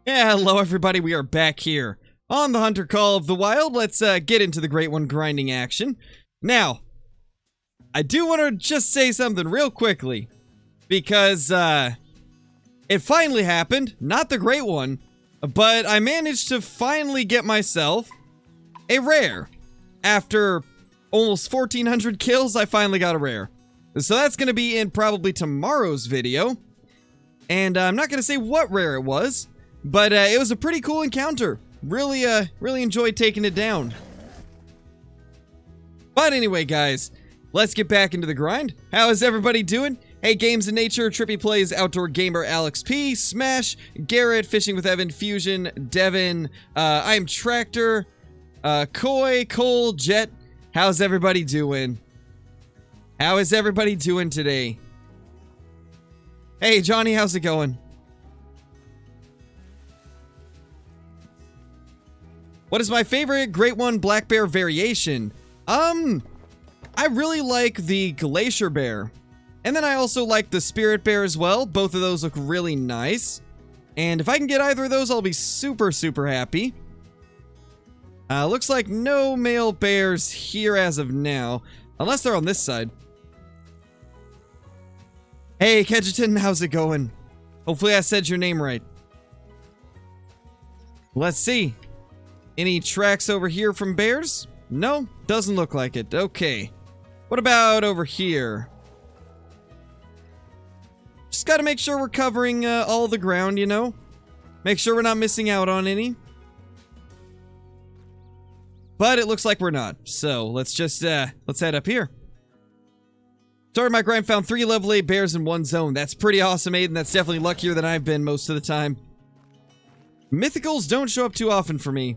Yeah, hello everybody, we are back here on the Hunter Call of the Wild. Let's get into the Great One grinding action. Now, I do want to just say something real quickly, because it finally happened, not the Great One, but I managed to finally get myself a rare. After almost 1,400 kills, I finally got a rare. So that's going to be in probably tomorrow's video, and I'm not going to say what rare it was. But it was a pretty cool encounter. Really enjoyed taking it down. But anyway, guys, let's get back into the grind. How is everybody doing? Hey, Games in Nature, Trippy Plays, Outdoor Gamer, Alex P, Smash, Garrett, Fishing with Evan, Fusion, Devin, I am Tractor, Koi, Cole, Jet. How's everybody doing? How is everybody doing today? Hey, Johnny, how's it going? What is my favorite Great One Black Bear variation? I really like the Glacier Bear. And then I also like the Spirit Bear as well. Both of those look really nice. And if I can get either of those, I'll be super happy. Looks like no male bears here as of now. Unless they're on this side. Hey, Kedgeton, how's it going? Hopefully I said your name right. Let's see. Any tracks over here from bears? No, doesn't look like it. Okay. What about over here? Just gotta make sure we're covering all the ground, you know? Make sure we're not missing out on any. But it looks like we're not. So let's just, let's head up here. Started my grind, found 3 level 8 bears in one zone. That's pretty awesome, Aiden. That's definitely luckier than I've been most of the time. Mythicals don't show up too often for me.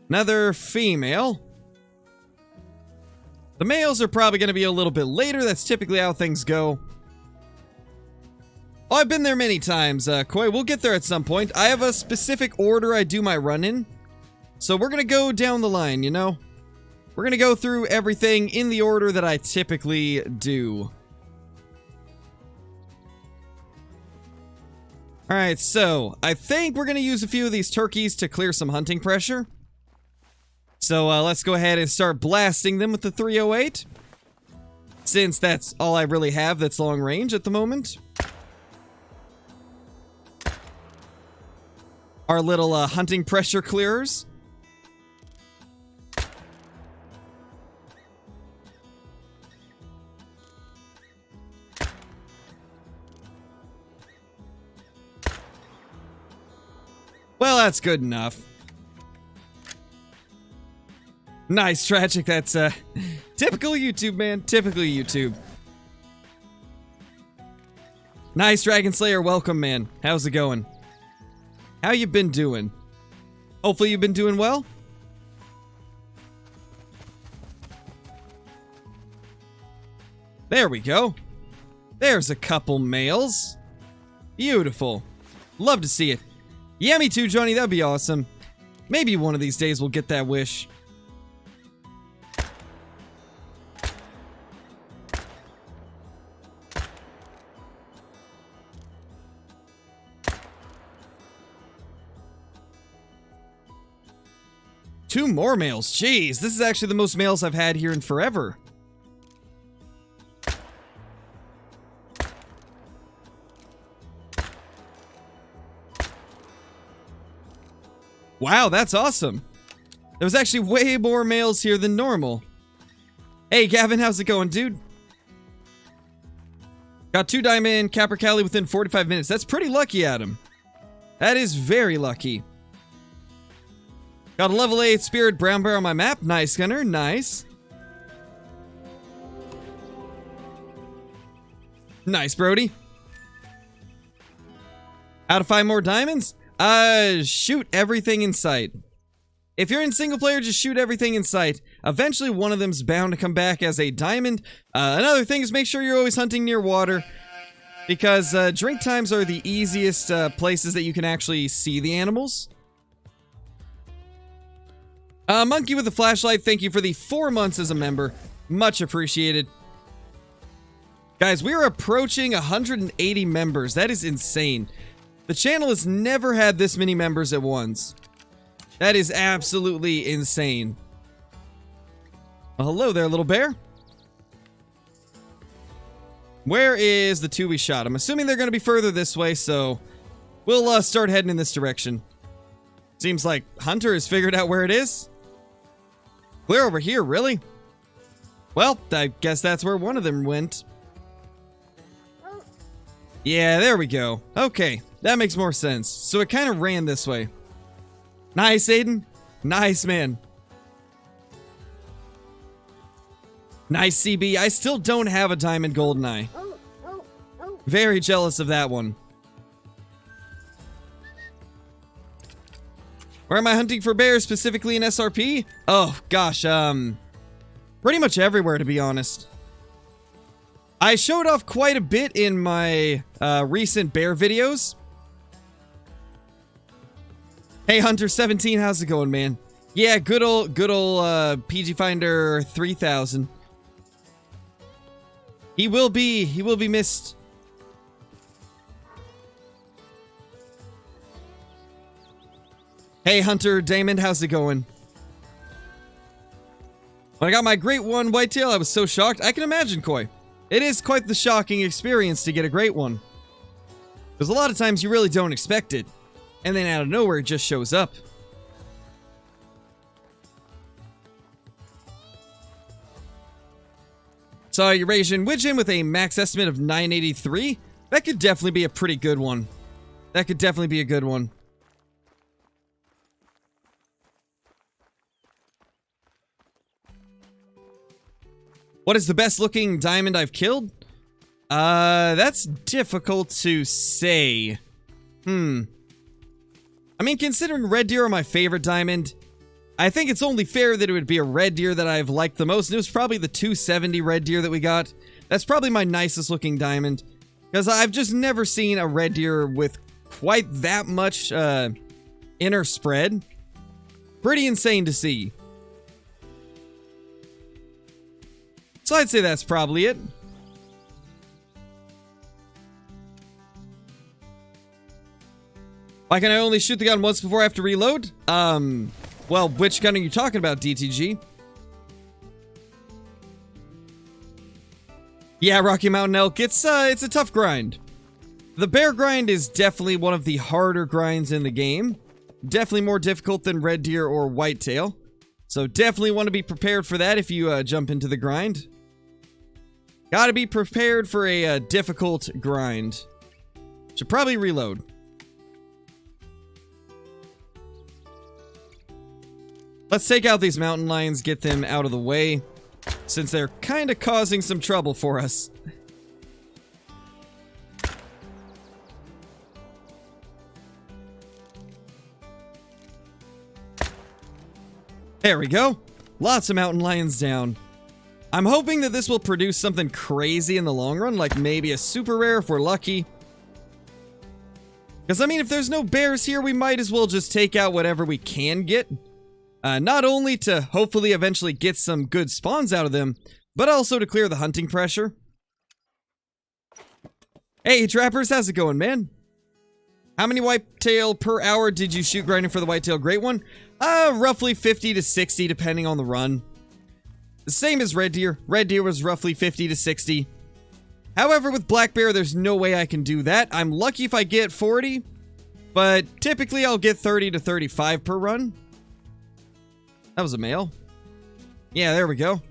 Another female. The males are probably going to be a little bit later. That's typically how things go. Oh, I've been there many times, Koi. We'll get there at some point. I have a specific order I do my run in. So we're going to go down the line, you know? We're going to go through everything in the order that I typically do. Alright, so I think we're going to use a few of these turkeys to clear some hunting pressure. So let's go ahead and start blasting them with the 308. Since that's all I really have that's long range at the moment. Our little hunting pressure clearers. Well, that's good enough. Nice, Tragic. That's, typical YouTube, man. Typical YouTube. Nice, Dragon Slayer. Welcome, man. How's it going? How you been doing? Hopefully you've been doing well. There we go. There's a couple males. Beautiful. Love to see it. Yeah, me too, Johnny. That'd be awesome. Maybe one of these days we'll get that wish. Two more males. Jeez, this is actually the most males I've had here in forever. Wow, that's awesome. There was actually way more males here than normal. Hey, Gavin, how's it going, dude? Got 2 diamond Capercaillie within 45 minutes. That's pretty lucky, Adam. That is very lucky. Got a level 8 Spirit Brown Bear on my map. Nice, Gunner. Nice. Nice, Brody. How to find more diamonds? Shoot everything in sight. If you're in single player, just shoot everything in sight. Eventually, one of them's bound to come back as a diamond. Another thing is make sure you're always hunting near water. Because drink times are the easiest places that you can actually see the animals. Monkey with a flashlight, thank you for the 4 months as a member. Much appreciated. Guys, we are approaching 180 members. That is insane. The channel has never had this many members at once. That is absolutely insane. Well, hello there, little bear. Where is the two we shot? I'm assuming they're going to be further this way, so we'll start heading in this direction. Seems like Hunter has figured out where it is. Clear over here, really? Well, I guess that's where one of them went. Yeah, there we go. Okay, that makes more sense. So it kind of ran this way. Nice, Aiden. Nice, man. Nice, CB. I still don't have a diamond goldeneye. Very jealous of that one. Where am I hunting for bears, specifically in SRP? Oh, gosh, pretty much everywhere, to be honest. I showed off quite a bit in my recent bear videos. Hey, Hunter17, how's it going, man? Yeah, good old PG Finder 3000. He will be missed. Hey, Hunter Damon, how's it going? When I got my great one whitetail, I was so shocked. I can imagine, Koi. It is quite the shocking experience to get a great one. Because a lot of times you really don't expect it. And then out of nowhere, it just shows up. Saw Eurasian Widgeon with a max estimate of 983. That could definitely be a pretty good one. That could definitely be a good one. What is the best looking diamond I've killed? That's difficult to say. I mean, considering red deer are my favorite diamond, I think it's only fair that it would be a red deer that I've liked the most. And it was probably the 270 red deer that we got. That's probably my nicest looking diamond. Because I've just never seen a red deer with quite that much inner spread. Pretty insane to see. So I'd say that's probably it. Why can I only shoot the gun once before I have to reload? Well, which gun are you talking about, DTG? Yeah, Rocky Mountain Elk, it's a tough grind. The bear grind is definitely one of the harder grinds in the game. Definitely more difficult than red deer or whitetail. So definitely want to be prepared for that if you jump into the grind. Gotta be prepared for a difficult grind. Should probably reload. Let's take out these mountain lions, get them out of the way, since they're kind of causing some trouble for us. There we go. Lots of mountain lions down. I'm hoping that this will produce something crazy in the long run, like maybe a super rare if we're lucky. Because, I mean, if there's no bears here, we might as well just take out whatever we can get. Not only to hopefully eventually get some good spawns out of them, but also to clear the hunting pressure. Hey, trappers, how's it going, man? How many whitetail per hour did you shoot grinding for the whitetail great one? Roughly 50 to 60, depending on the run. The same as red deer. Red deer was roughly 50 to 60. However, with black bear, there's no way I can do that. I'm lucky if I get 40, but typically I'll get 30 to 35 per run. That was a male. Yeah, there we go.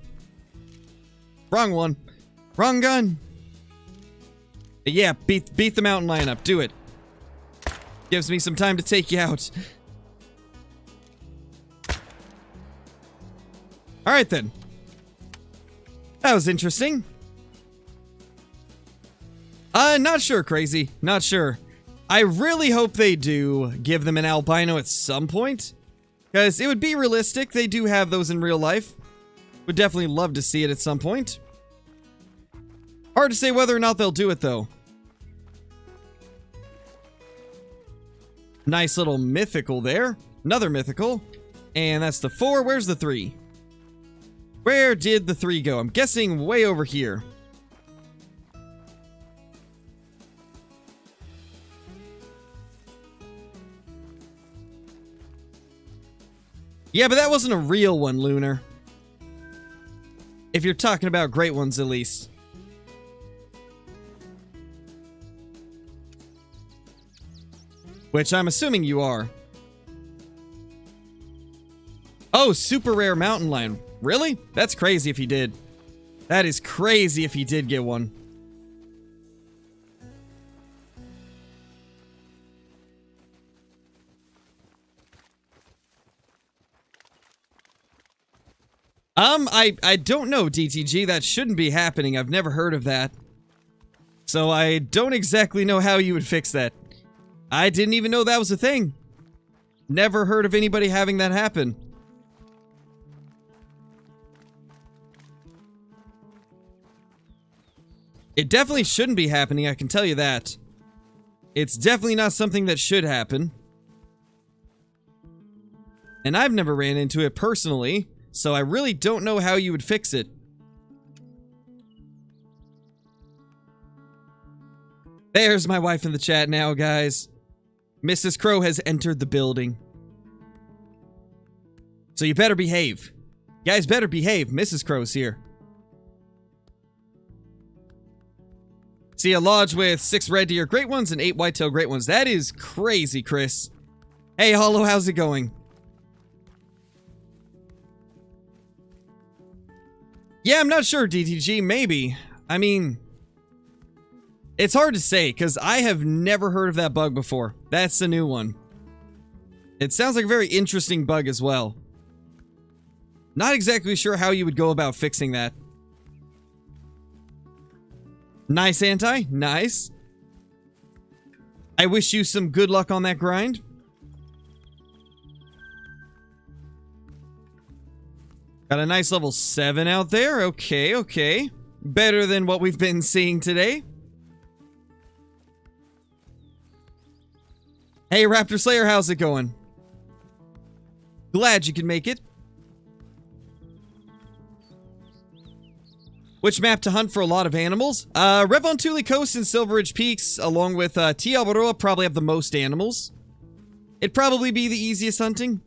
Wrong one. Wrong gun. But yeah, beat the mountain lion up. Do it. Gives me some time to take you out. Alright then. That was interesting. Not sure, Crazy. Not sure. I really hope they do give them an albino at some point. Because it would be realistic. They do have those in real life. Would definitely love to see it at some point. Hard to say whether or not they'll do it, though. Nice little mythical there. Another mythical. And that's the 4. Where's the 3? Where did the 3 go? I'm guessing way over here. Yeah, but that wasn't a real one, Lunar. If you're talking about great ones, at least. Which I'm assuming you are. Oh, super rare mountain lion. Really? That's crazy if he did. That is crazy if he did get one. I don't know, DTG. That shouldn't be happening. I've never heard of that. So I don't exactly know how you would fix that. I didn't even know that was a thing. Never heard of anybody having that happen. It definitely shouldn't be happening, I can tell you that. It's definitely not something that should happen. And I've never ran into it personally, so I really don't know how you would fix it. There's my wife in the chat now, guys. Mrs. Crow has entered the building. So you better behave. You guys better behave. Mrs. Crow's here. See a lodge with 6 red deer great ones and 8 whitetail great ones. That is crazy, Chris. Hey, Hollow, how's it going? Yeah, I'm not sure, DTG. Maybe. I mean, it's hard to say, because I have never heard of that bug before. That's a new one. It sounds like a very interesting bug as well. Not exactly sure how you would go about fixing that. Nice, Anti. Nice. I wish you some good luck on that grind. Got a nice level 7 out there. Okay, okay. Better than what we've been seeing today. Hey, Raptor Slayer, how's it going? Glad you could make it. Which map to hunt for a lot of animals? Revontuli Coast and Silver Ridge Peaks, along with Tiabaroa, probably have the most animals. It'd probably be the easiest hunting.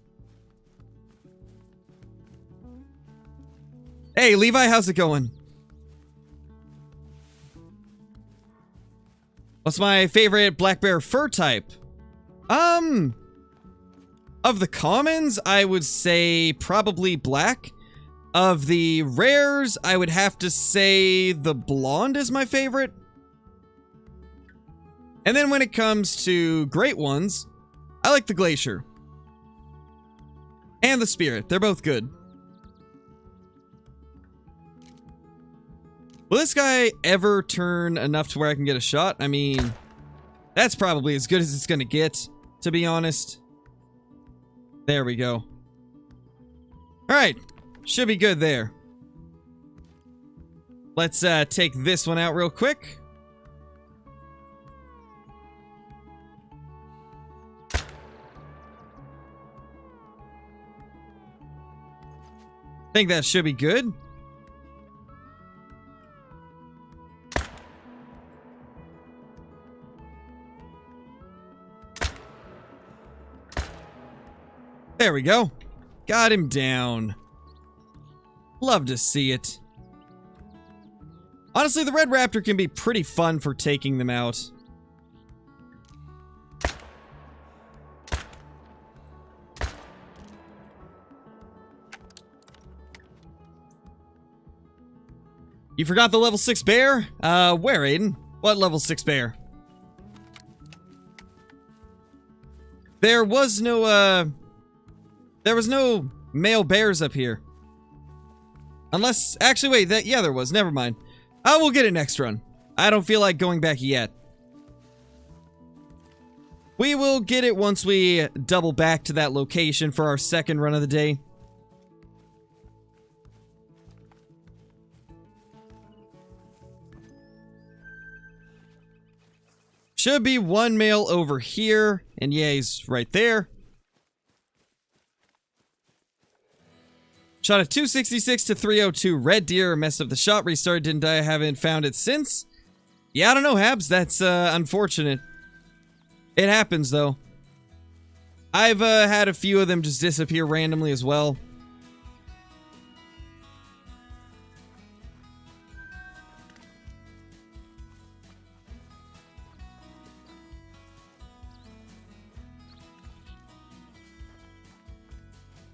Hey, Levi, how's it going? What's my favorite black bear fur type? Of the commons, I would say probably black. Of the rares, I would have to say the blonde is my favorite. And then when it comes to great ones, I like the glacier. And the spirit. They're both good. Will this guy ever turn enough to where I can get a shot? I mean, that's probably as good as it's gonna get, to be honest. There we go. Alright. Should be good there. Let's take this one out real quick. Think that should be good. There we go. Got him down. Love to see it. Honestly, the Red Raptor can be pretty fun for taking them out. You forgot the level 6 bear? Where, Aiden? What level 6 bear? There was no male bears up here. Unless, actually, wait, yeah, there was. Never mind. I will get it next run. I don't feel like going back yet. We will get it once we double back to that location for our second run of the day. Should be one male over here. And yeah, he's right there. Shot a 266 to 302 red deer. Messed up the shot. Restarted. Didn't die. I haven't found it since. Yeah, I don't know, Habs. That's unfortunate. It happens, though. I've had a few of them just disappear randomly as well.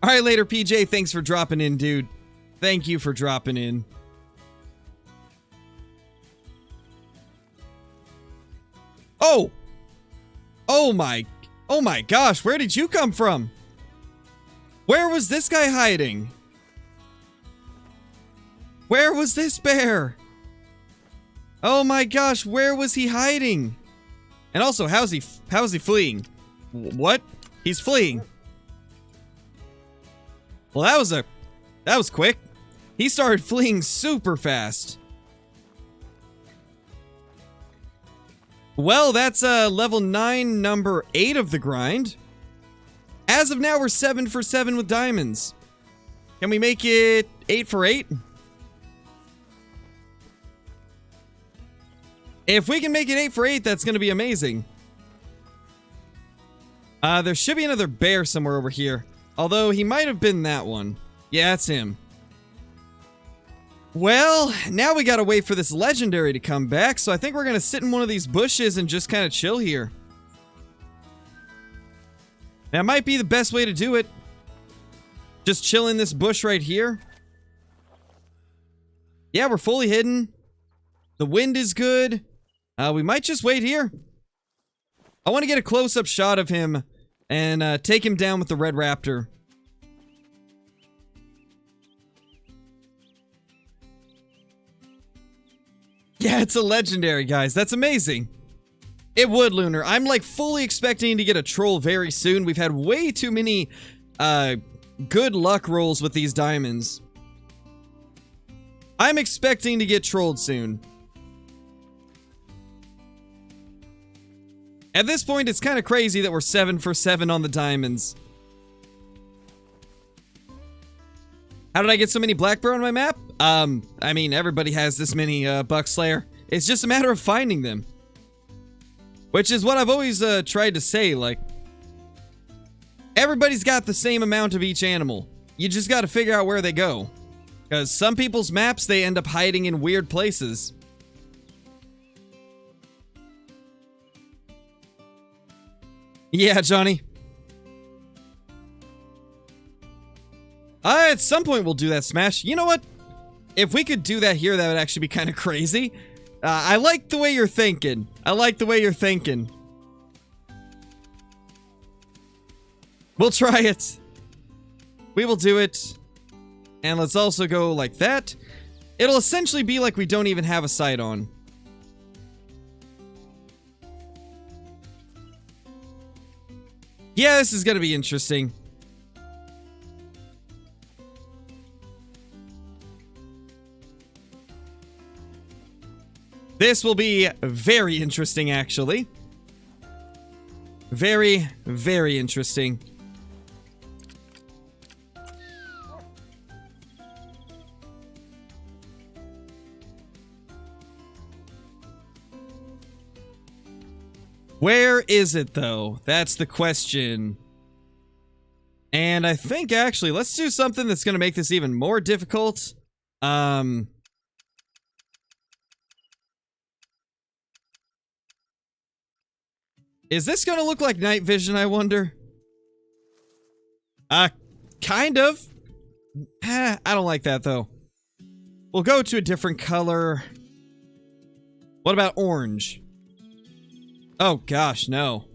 All right, later, PJ. Thanks for dropping in, dude. Thank you for dropping in. Oh! Oh my gosh, where did you come from? Where was this guy hiding? Where was this bear? Oh my gosh, where was he hiding? And also, how's he fleeing? What? He's fleeing. Well, that was quick. He started fleeing super fast. Well, that's level 9, number 8 of the grind. As of now, we're 7 for 7 with diamonds. Can we make it 8 for 8? If we can make it 8 for 8, that's going to be amazing. There should be another bear somewhere over here. Although, he might have been that one. Yeah, that's him. Well, now we gotta wait for this legendary to come back, so I think we're gonna sit in one of these bushes and just kind of chill here. That might be the best way to do it. Just chill in this bush right here. Yeah, we're fully hidden. The wind is good. We might just wait here. I want to get a close-up shot of him and take him down with the red raptor. Yeah, it's a legendary, guys. That's amazing. It would, Lunar. I'm like fully expecting to get a troll very soon. We've had way too many good luck rolls with these diamonds. I'm expecting to get trolled soon. At this point, it's kind of crazy that we're 7 for 7 on the diamonds. How did I get so many black bear on my map? I mean, everybody has this many, Buckslayer. It's just a matter of finding them. Which is what I've always, tried to say, like... Everybody's got the same amount of each animal. You just gotta figure out where they go. Because some people's maps, they end up hiding in weird places. Yeah, Johnny. At some point we'll do that smash. You know what? If we could do that here, that would actually be kind of crazy. I like the way you're thinking. I like the way you're thinking. We'll try it. We will do it. And let's also go like that. It'll essentially be like we don't even have a sight on. Yeah, this is gonna be interesting. This will be very interesting, actually. Very, very interesting. Where is it, though? That's the question. And I think, actually, let's do something that's going to make this even more difficult. Is this going to look like night vision, I wonder? Kind of. I don't like that, though. We'll go to a different color. What about orange? Oh, gosh, no.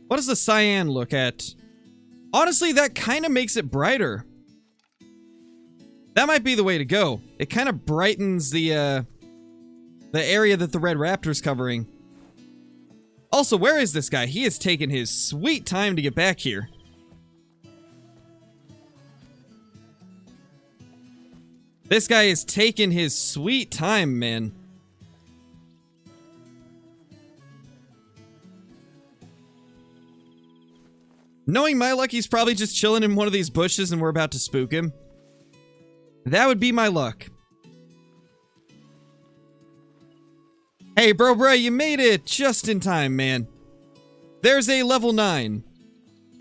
What does the cyan look at? Honestly, that kind of makes it brighter. That might be the way to go. It kind of brightens the area that the red raptor's covering. Also, where is this guy? He has taken his sweet time to get back here. This guy has taken his sweet time, man. Knowing my luck, he's probably just chilling in one of these bushes and we're about to spook him. That would be my luck. Hey, bro, you made it just in time, man. There's a level 9.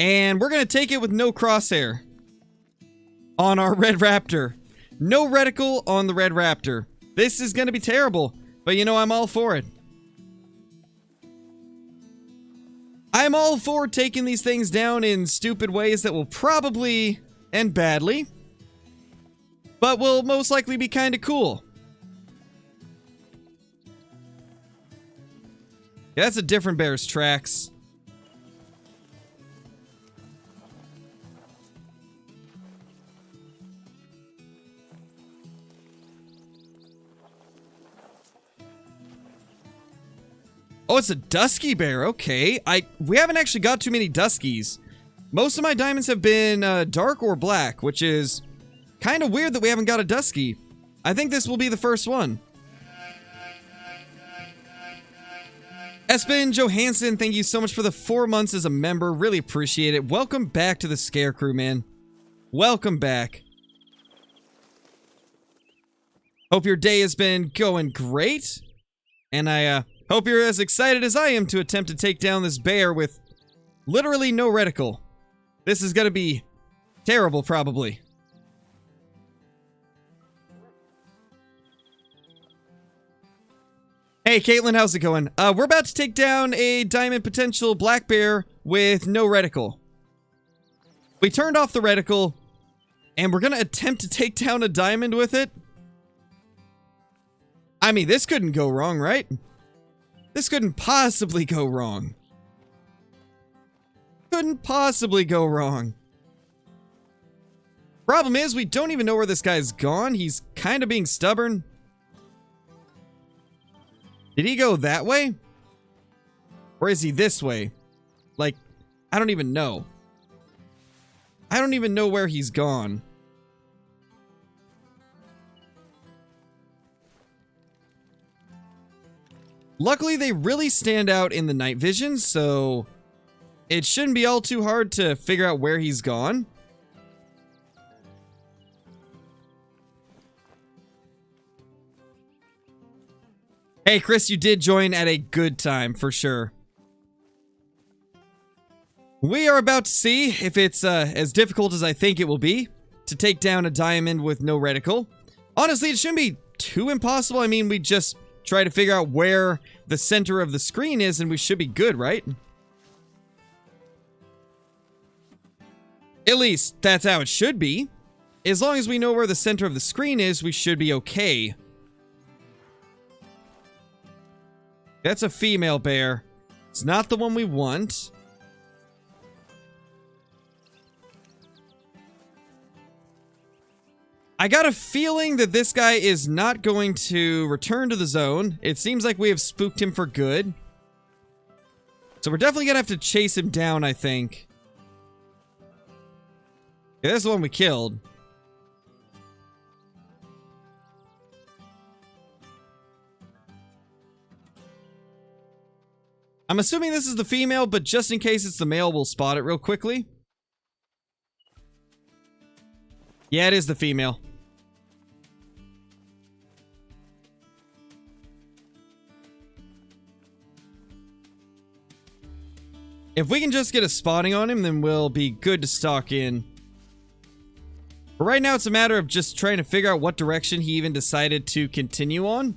And we're going to take it with no crosshair on our Red Raptor. No reticle on the Red Raptor. This is going to be terrible, but you know, I'm all for it. I'm all for taking these things down in stupid ways that will probably end badly, but will most likely be kind of cool. Yeah, that's a different bear's tracks. Oh, it's a dusky bear. Okay. We haven't actually got too many duskies. Most of my diamonds have been dark or black, which is kind of weird that we haven't got a dusky. I think this will be the first one. Espen Johansson, thank you so much for the 4 months as a member. Really appreciate it. Welcome back to the Scare Crew, man. Welcome back. Hope your day has been going great. And I hope you're as excited as I am to attempt to take down this bear with literally no reticle. This is gonna be terrible, probably. Hey, Caitlin, how's it going? We're about to take down a diamond potential black bear with no reticle. We turned off the reticle, and we're gonna attempt to take down a diamond with it. I mean, this couldn't go wrong, right? This couldn't possibly go wrong. Couldn't possibly go wrong. Problem is, we don't even know where this guy's gone. He's kind of being stubborn. Did he go that way? Or is he this way? Like, I don't even know. I don't even know where he's gone. Luckily, they really stand out in the night vision, so it shouldn't be all too hard to figure out where he's gone. Hey, Chris, you did join at a good time, for sure. We are about to see if it's as difficult as I think it will be to take down a diamond with no reticle. Honestly, it shouldn't be too impossible. I mean, we just try to figure out where the center of the screen is and we should be good, right? At least, that's how it should be. As long as we know where the center of the screen is, we should be okay. That's a female bear. It's not the one we want. I got a feeling that this guy is not going to return to the zone. It seems like we have spooked him for good. So we're definitely gonna have to chase him down, I think. Yeah, that's the one we killed. I'm assuming this is the female, but just in case it's the male, we'll spot it real quickly. Yeah, it is the female. If we can just get a spotting on him, then we'll be good to stalk in. But right now, it's a matter of just trying to figure out what direction he even decided to continue on.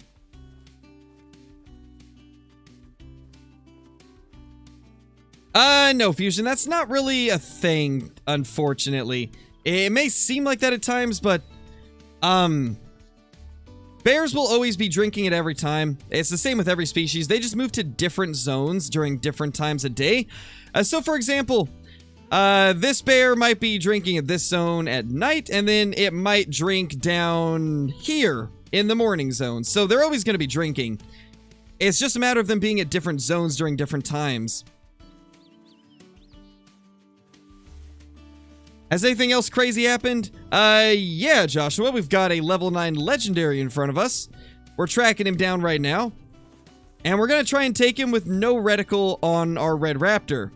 No, Fusion, that's not really a thing, unfortunately. It may seem like that at times, but, bears will always be drinking at every time. It's the same with every species. They just move to different zones during different times of day. So, for example, this bear might be drinking at this zone at night, and then it might drink down here in the morning zone. So, they're always going to be drinking. It's just a matter of them being at different zones during different times. Has anything else crazy happened? Yeah, Joshua, we've got a level 9 legendary in front of us. We're tracking him down right now. And we're gonna try and take him with no reticle on our Red Raptor.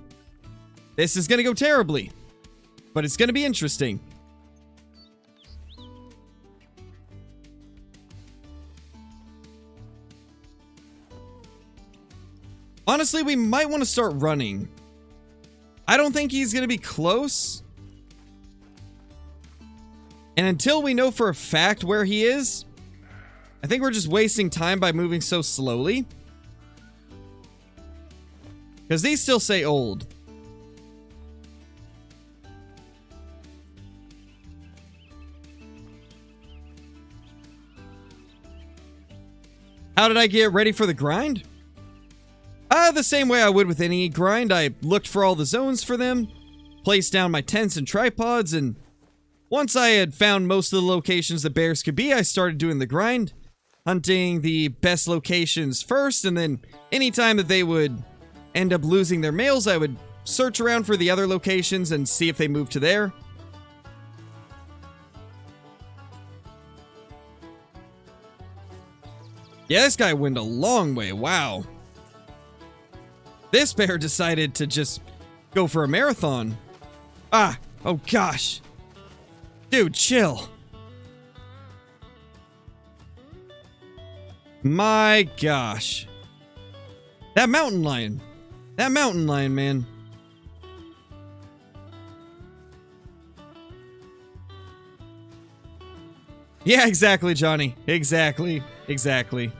This is gonna go terribly, but it's gonna be interesting. Honestly, we might want to start running. I don't think he's going to be close. And until we know for a fact where he is, I think we're just wasting time by moving so slowly. Because these still say old. How did I get ready for the grind? The same way I would with any grind. I looked for all the zones for them, placed down my tents and tripods, and once I had found most of the locations that bears could be, I started doing the grind, hunting the best locations first, and then anytime that they would end up losing their males, I would search around for the other locations and see if they moved to there. Yeah, this guy went a long way. Wow. This bear decided to just go for a marathon. Ah, oh gosh. Dude, chill. My gosh. That mountain lion. That mountain lion, man. Yeah, exactly, Johnny. Exactly. Exactly.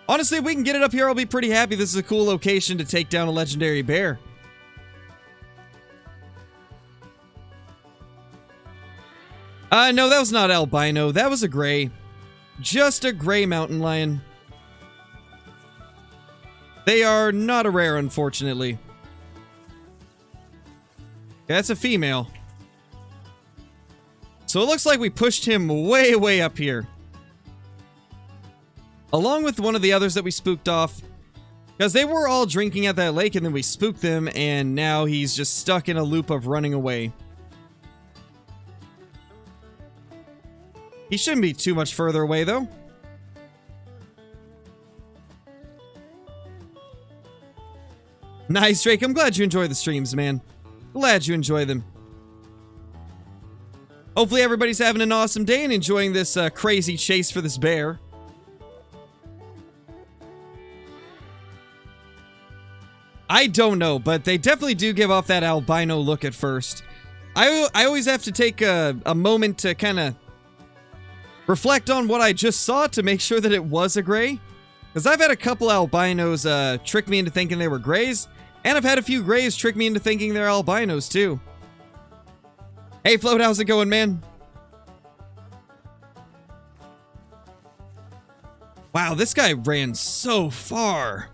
Honestly, if we can get it up here, I'll be pretty happy. This is a cool location to take down a legendary bear. No, that was not albino. That was a gray. Just a gray mountain lion. They are not a rare, unfortunately. That's a female. So it looks like we pushed him way, way up here. Along with one of the others that we spooked off. Because they were all drinking at that lake and then we spooked them and now he's just stuck in a loop of running away. He shouldn't be too much further away though. Nice, Drake. I'm glad you enjoy the streams, man. Glad you enjoy them. Hopefully everybody's having an awesome day and enjoying this crazy chase for this bear. I don't know, but they definitely do give off that albino look at first. I always have to take a moment to kind of reflect on what I just saw to make sure that it was a gray. Because I've had a couple albinos trick me into thinking they were grays, and I've had a few grays trick me into thinking they're albinos too. Hey Float, how's it going, man? Wow, this guy ran so far.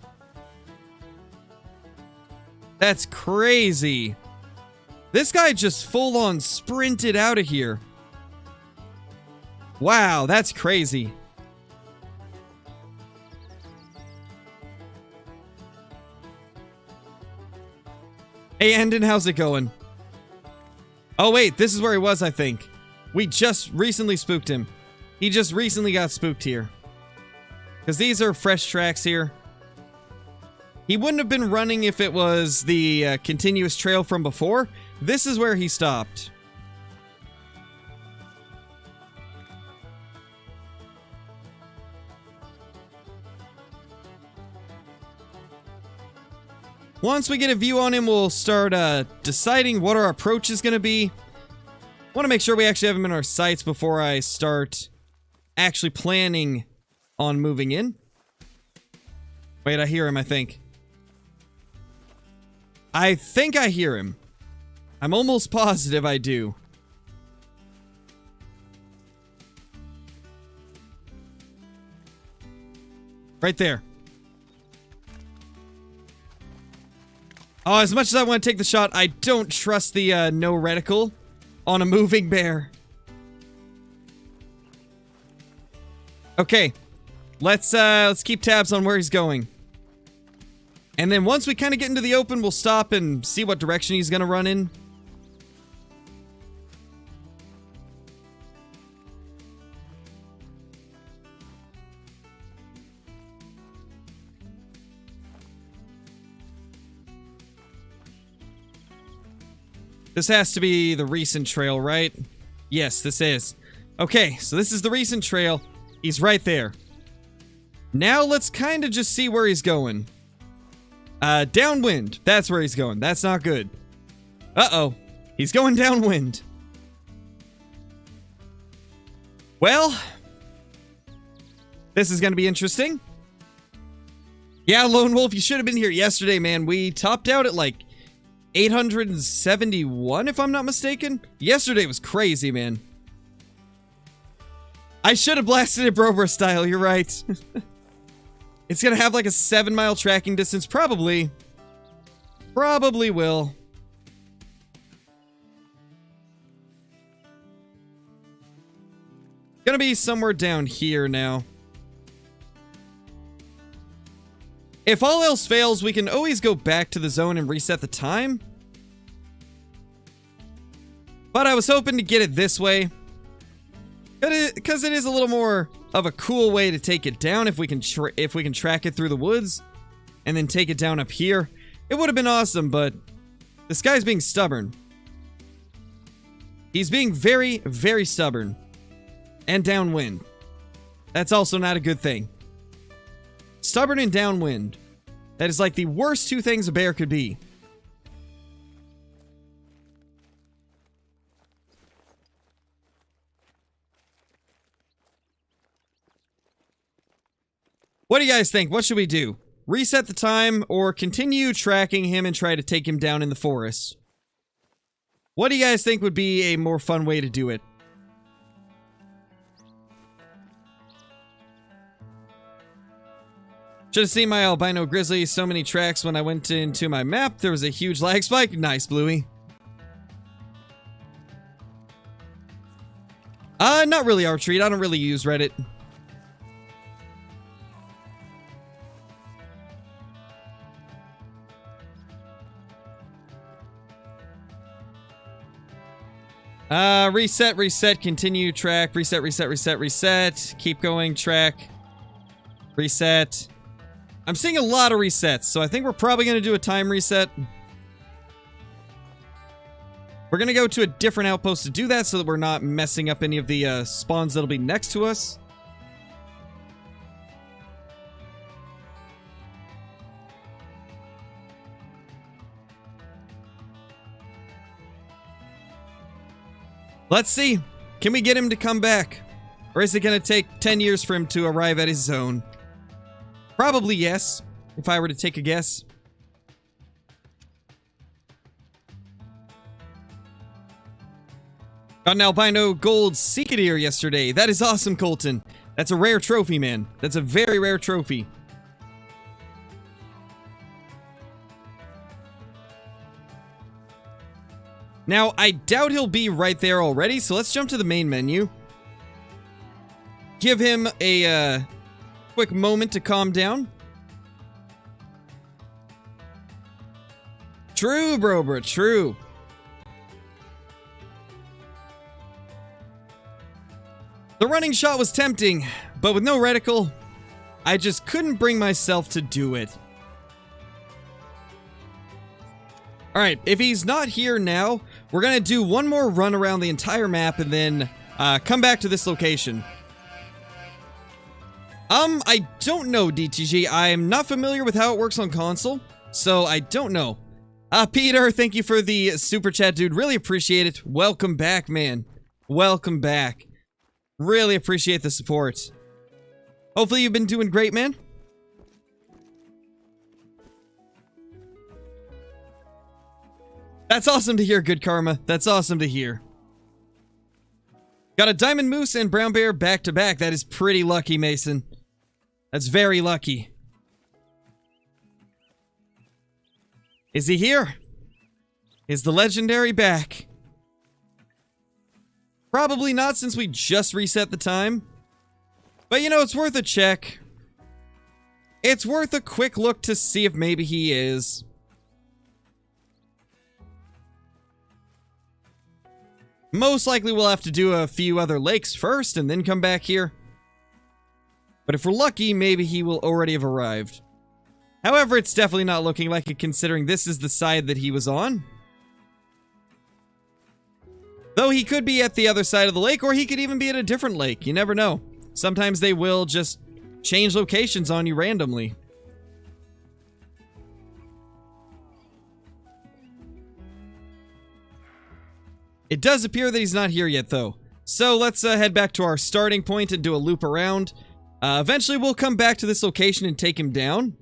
That's crazy. This guy just full-on sprinted out of here. Wow, that's crazy. Hey, Endon, how's it going? Oh, wait, this is where he was, I think. We just recently spooked him. He just recently got spooked here. Because these are fresh tracks here. He wouldn't have been running if it was the continuous trail from before. This is where he stopped. Once we get a view on him, we'll start deciding what our approach is going to be. Want to make sure we actually have him in our sights before I start actually planning on moving in. Wait, I hear him, I think. I think I hear him. I'm almost positive I do. Right there. Oh, as much as I want to take the shot, I don't trust the no-reticle on a moving bear. Okay, let's keep tabs on where he's going. And then once we kind of get into the open, we'll stop and see what direction he's going to run in. This has to be the recent trail, right? Yes, this is. Okay, so this is the recent trail. He's right there. Now let's kind of just see where he's going. Downwind. That's where he's going. That's not good. Uh-oh. He's going downwind. Well, this is going to be interesting. Yeah, Lone Wolf, you should have been here yesterday, man. We topped out at like 871, if I'm not mistaken. Yesterday was crazy, man. I should have blasted it Brobra style, you're right. It's going to have like a 7-mile tracking distance, probably. Probably will. Gonna be somewhere down here now. If all else fails, we can always go back to the zone and reset the time. But I was hoping to get it this way. Because it is a little more of a cool way to take it down if we can track it through the woods and then take it down up here. It would have been awesome, but this guy's being stubborn. He's being very, very stubborn. And downwind. That's also not a good thing. Stubborn and downwind. That is like the worst two things a bear could be. What do you guys think? What should we do? Reset the time or continue tracking him and try to take him down in the forest? What do you guys think would be a more fun way to do it? Should have seen my albino grizzly. So many tracks when I went into my map. There was a huge lag spike. Nice, Bluey. Not really, Artreat. I don't really use Reddit. Reset, continue, track, reset. Keep going, track. Reset. I'm seeing a lot of resets, so I think we're probably going to do a time reset. We're going to go to a different outpost to do that so that we're not messing up any of the spawns that'll be next to us. Let's see. Can we get him to come back? Or is it going to take 10 years for him to arrive at his zone? Probably yes, if I were to take a guess. Got an albino gold Seeker Deer yesterday. That is awesome, Colton. That's a rare trophy, man. That's a very rare trophy. Now, I doubt he'll be right there already, so let's jump to the main menu. Give him a quick moment to calm down. True, Brobra, true. The running shot was tempting, but with no reticle, I just couldn't bring myself to do it. Alright, if he's not here now, we're gonna do one more run around the entire map and then come back to this location. I don't know, DTG. I'm not familiar with how it works on console, so I don't know. Peter, thank you for the super chat, dude. Really appreciate it. Welcome back, man. Welcome back. Really appreciate the support. Hopefully you've been doing great, man. That's awesome to hear, Good Karma. That's awesome to hear. Got a diamond moose and brown bear back to back. That is pretty lucky, Mason. That's very lucky. Is he here? Is the legendary back? Probably not, since we just reset the time. But you know, it's worth a check. It's worth a quick look to see if maybe he is. Most likely we'll have to do a few other lakes first and then come back here. But if we're lucky, maybe he will already have arrived. However, it's definitely not looking like it, considering this is the side that he was on. Though he could be at the other side of the lake, or he could even be at a different lake. You never know. Sometimes they will just change locations on you randomly. It does appear that he's not here yet, though. So let's head back to our starting point and do a loop around. Eventually, we'll come back to this location and take him down.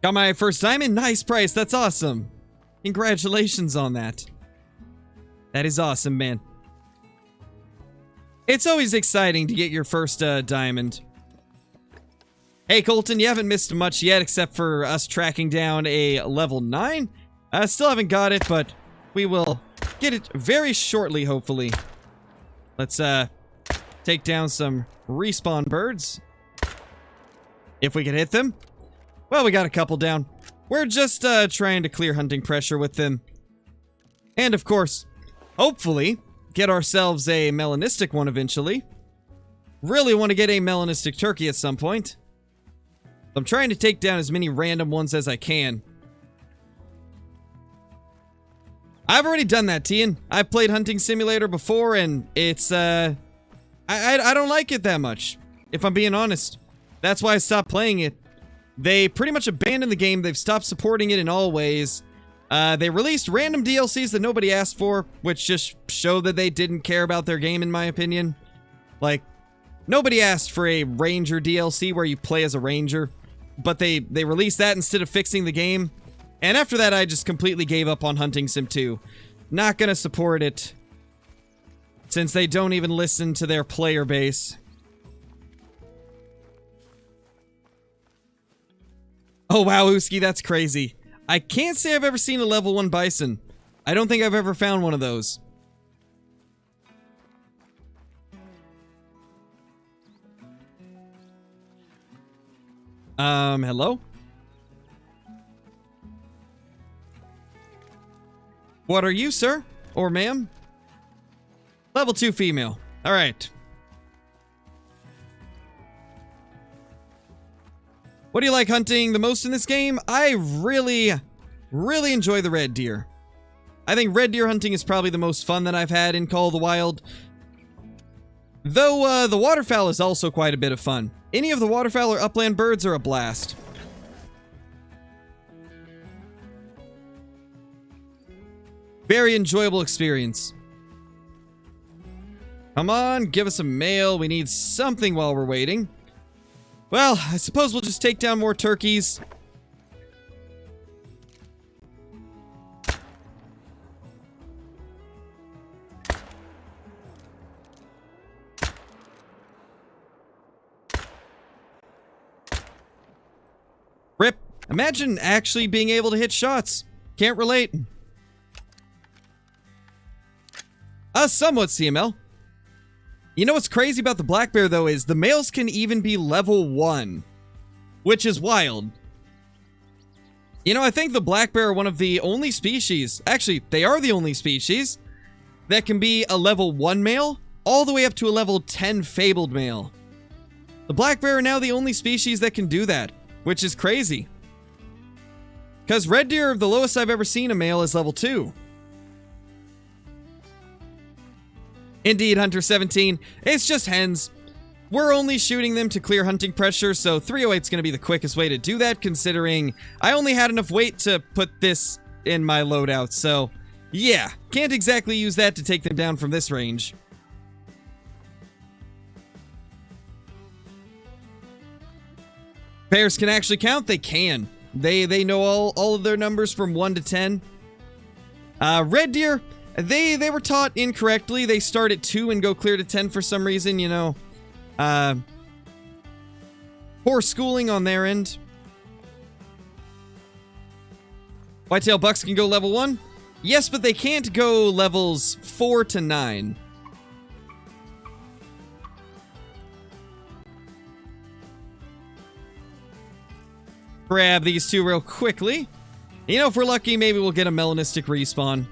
Got my first diamond. Nice price. That's awesome. Congratulations on that. That is awesome, man. It's always exciting to get your first diamond. Hey, Colton, you haven't missed much yet except for us tracking down a level 9. Still haven't got it, but we will get it very shortly, hopefully. Let's take down some respawn birds. If we can hit them. Well, we got a couple down. We're just trying to clear hunting pressure with them. And of course, hopefully, get ourselves a melanistic one eventually. Really want to get a melanistic turkey at some point. I'm trying to take down as many random ones as I can. I've already done that, Tian. I've played Hunting Simulator before, and it's, I don't like it that much, if I'm being honest. That's why I stopped playing it. They pretty much abandoned the game. They've stopped supporting it in all ways. They released random DLCs that nobody asked for, which just show that they didn't care about their game, in my opinion. Like, nobody asked for a Ranger DLC where you play as a Ranger, but they released that instead of fixing the game. And after that, I just completely gave up on Hunting Sim 2. Not gonna support it, since they don't even listen to their player base. Oh wow, Uski, that's crazy. I can't say I've ever seen a level 1 bison. I don't think I've ever found one of those. Hello? What are you, sir? Or ma'am? Level 2 female. Alright. What do you like hunting the most in this game? I really enjoy the red deer. I think red deer hunting is probably the most fun that I've had in Call of the Wild. Though, the waterfowl is also quite a bit of fun. Any of the waterfowl or upland birds are a blast. Very enjoyable experience. Come on, give us a mail. We need something while we're waiting. Well, I suppose we'll just take down more turkeys. Rip. Imagine actually being able to hit shots. Can't relate. Somewhat CML. You know what's crazy about the black bear, though, is the males can even be level 1, which is wild. You know, I think the black bear are one of the only species, actually, they are the only species, that can be a level 1 male, all the way up to a level 10 fabled male. The black bear are now the only species that can do that, which is crazy. Because red deer, the lowest I've ever seen a male is level 2. Indeed, Hunter 17. It's just hens. We're only shooting them to clear hunting pressure, so 308 is going to be the quickest way to do that, considering I only had enough weight to put this in my loadout, so yeah, can't exactly use that to take them down from this range. Bears can actually count? They can. They know all of their numbers from 1 to 10. Red deer, they were taught incorrectly. They start at 2 and go clear to 10 for some reason, you know. Poor schooling on their end. Whitetail bucks can go level 1? Yes, but they can't go levels 4 to 9. Grab these two real quickly. You know, if we're lucky, maybe we'll get a melanistic respawn.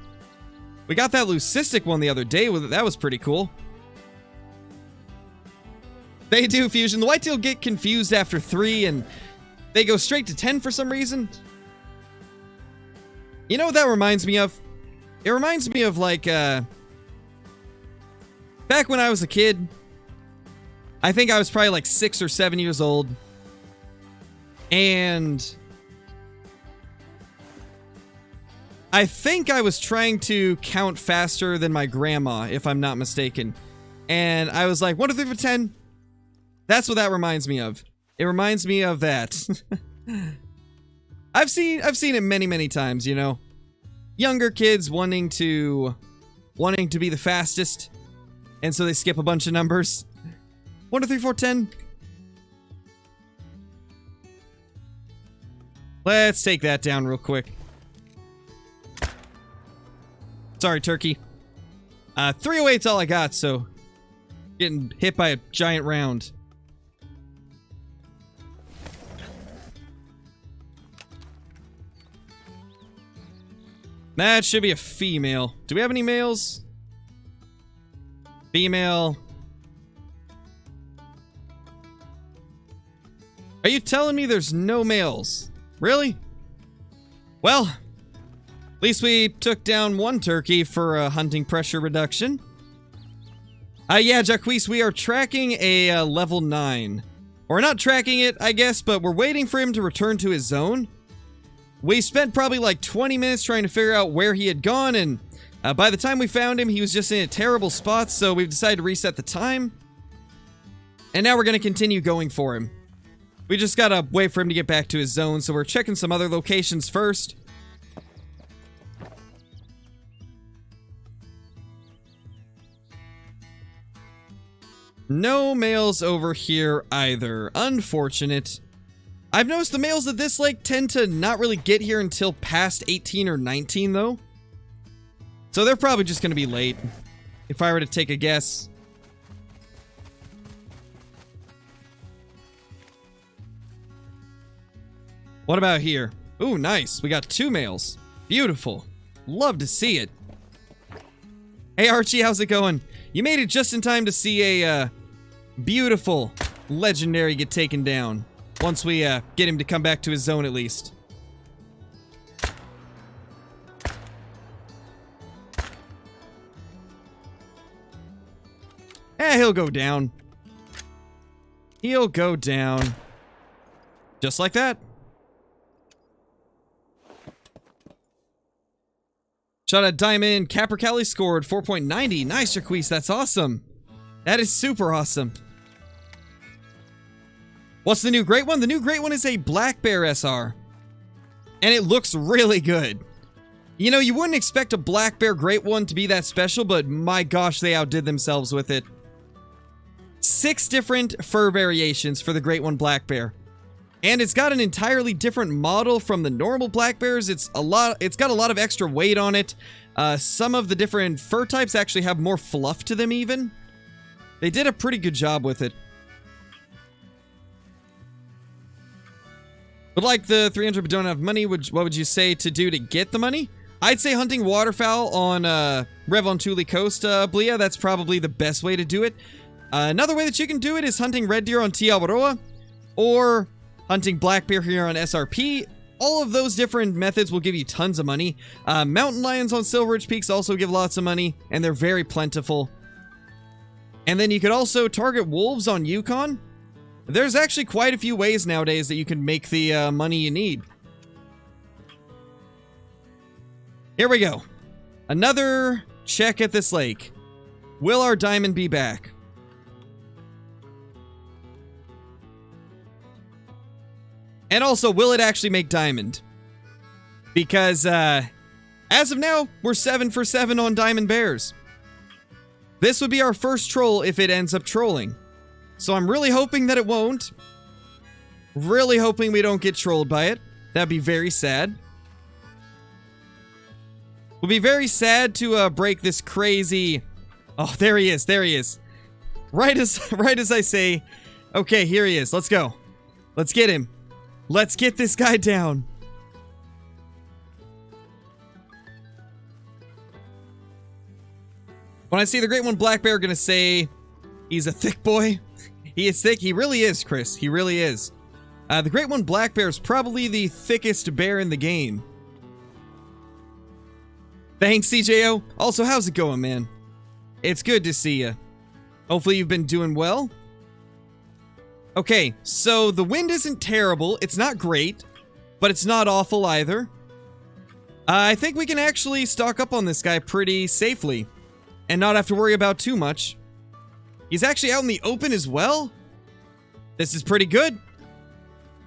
We got that leucistic one the other day. That was pretty cool. They do fusion. The whitetail get confused after 3 and they go straight to 10 for some reason. You know what that reminds me of? It reminds me of like, back when I was a kid. I think I was probably like 6 or 7 years old. And I think I was trying to count faster than my grandma, if I'm not mistaken. And I was like, 1, 2, 3, 4, 10. That's what that reminds me of. It reminds me of that. I've seen it many, many times, you know. Younger kids wanting to be the fastest, and so they skip a bunch of numbers. 1, 2, 3, 4, 10. Let's take that down real quick. Sorry, turkey. 308's all I got, so getting hit by a giant round. That should be a female. Do we have any males? Female. Are you telling me there's no males? Really? Well, at least we took down one turkey for hunting pressure reduction. Yeah, Jacquees, we are tracking a level 9. We're not tracking it, I guess, but we're waiting for him to return to his zone. We spent probably like 20 minutes trying to figure out where he had gone, and by the time we found him, he was just in a terrible spot, so we've decided to reset the time. And now we're going to continue going for him. We just gotta wait for him to get back to his zone, so we're checking some other locations first. No males over here either. Unfortunate. I've noticed the males at this lake tend to not really get here until past 18 or 19, though. So they're probably just going to be late, if I were to take a guess. What about here? Ooh, nice. We got 2 males. Beautiful. Love to see it. Hey, Archie, how's it going? You made it just in time to see a beautiful legendary get taken down. Once we get him to come back to his zone, at least. He'll go down. He'll go down. Just like that. Shot at Diamond. Capercaillie scored 4.90. Nice, Jacquees. That's awesome. That is super awesome. What's the new great one? The new great one is a Black Bear SR. And it looks really good. You know, you wouldn't expect a Black Bear Great One to be that special, but my gosh, they outdid themselves with it. 6 different fur variations for the Great One Black Bear. And it's got an entirely different model from the normal Black Bears. It's got a lot of extra weight on it. Some of the different fur types actually have more fluff to them even. They did a pretty good job with it. But like the 300 but don't have money, what would you say to do to get the money? I'd say hunting waterfowl on Revontuli Coast, Blia. That's probably the best way to do it. Another way that you can do it is hunting red deer on Tiawaroa, or hunting black bear here on SRP. All of those different methods will give you tons of money. Mountain lions on Silver Ridge Peaks also give lots of money, and they're very plentiful. And then you could also target wolves on Yukon. There's actually quite a few ways nowadays that you can make the money you need. Here we go. Another check at this lake. Will our diamond be back? And also, will it actually make diamond? Because, as of now, we're 7 for 7 on diamond bears. This would be our first troll if it ends up trolling. So I'm really hoping that it won't. Really hoping we don't get trolled by it. That'd be very sad. Would be very sad to break this crazy... Oh, there he is. There he is. Right as I say, okay, here he is. Let's go. Let's get him. Let's get this guy down. When I see the Great One Black Bear, gonna say he's a thick boy. He is thick. He really is, Chris. He really is. The Great One Black Bear is probably the thickest bear in the game. Thanks, CJO. Also, how's it going, man? It's good to see you. Hopefully you've been doing well. Okay, so the wind isn't terrible. It's not great, but it's not awful either. I think we can actually stock up on this guy pretty safely and not have to worry about too much. He's actually out in the open as well. This is pretty good.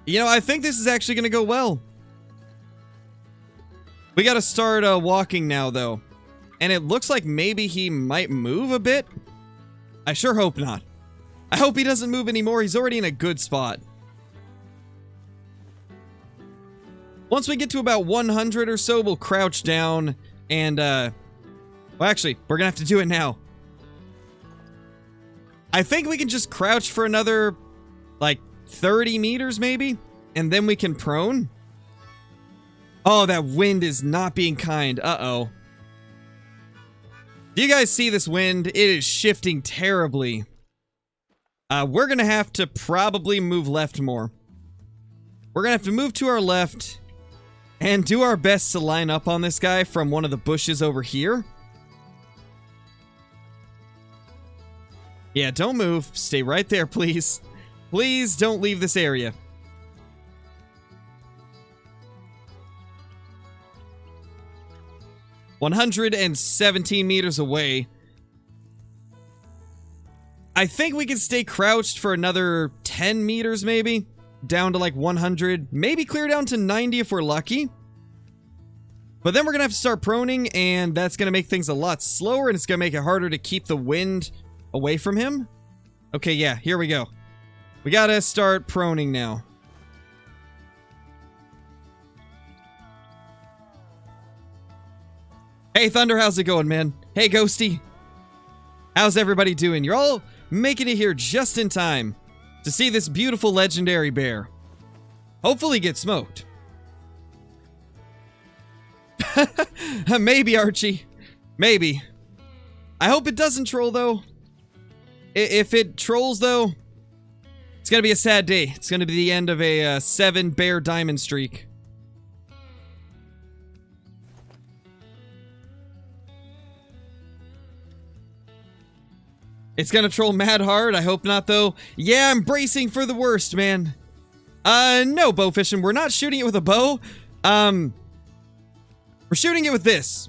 You know, I think this is actually going to go well. We got to start walking now, though. And it looks like maybe he might move a bit. I sure hope not. I hope he doesn't move anymore. He's already in a good spot. Once we get to about 100 or so, we'll crouch down and, well, actually, we're gonna have to do it now. I think we can just crouch for another, like, 30 meters, maybe? And then we can prone. Oh, that wind is not being kind. Uh-oh. Do you guys see this wind? It is shifting terribly. We're gonna have to probably move left more. We're gonna have to move to our left and do our best to line up on this guy from one of the bushes over here. Yeah, don't move. Stay right there, please. Please don't leave this area. "117 meters away. I think we can stay crouched for another 10 meters, maybe. Down to like 100. Maybe clear down to 90 if we're lucky. But then we're going to have to start proning, and that's going to make things a lot slower, and it's going to make it harder to keep the wind away from him. Okay, yeah, here we go. We got to start proning now. Hey, Thunder, how's it going, man? Hey, Ghosty. How's everybody doing? You're all making it here just in time to see this beautiful legendary bear. Hopefully get smoked. Maybe, Archie. Maybe. I hope it doesn't troll, though. If it trolls, though, it's gonna be a sad day. It's gonna be the end of a 7 bear diamond streak. It's gonna troll mad hard. I hope not, though. Yeah, I'm bracing for the worst, man. No, bow fishing. We're not shooting it with a bow. We're shooting it with this.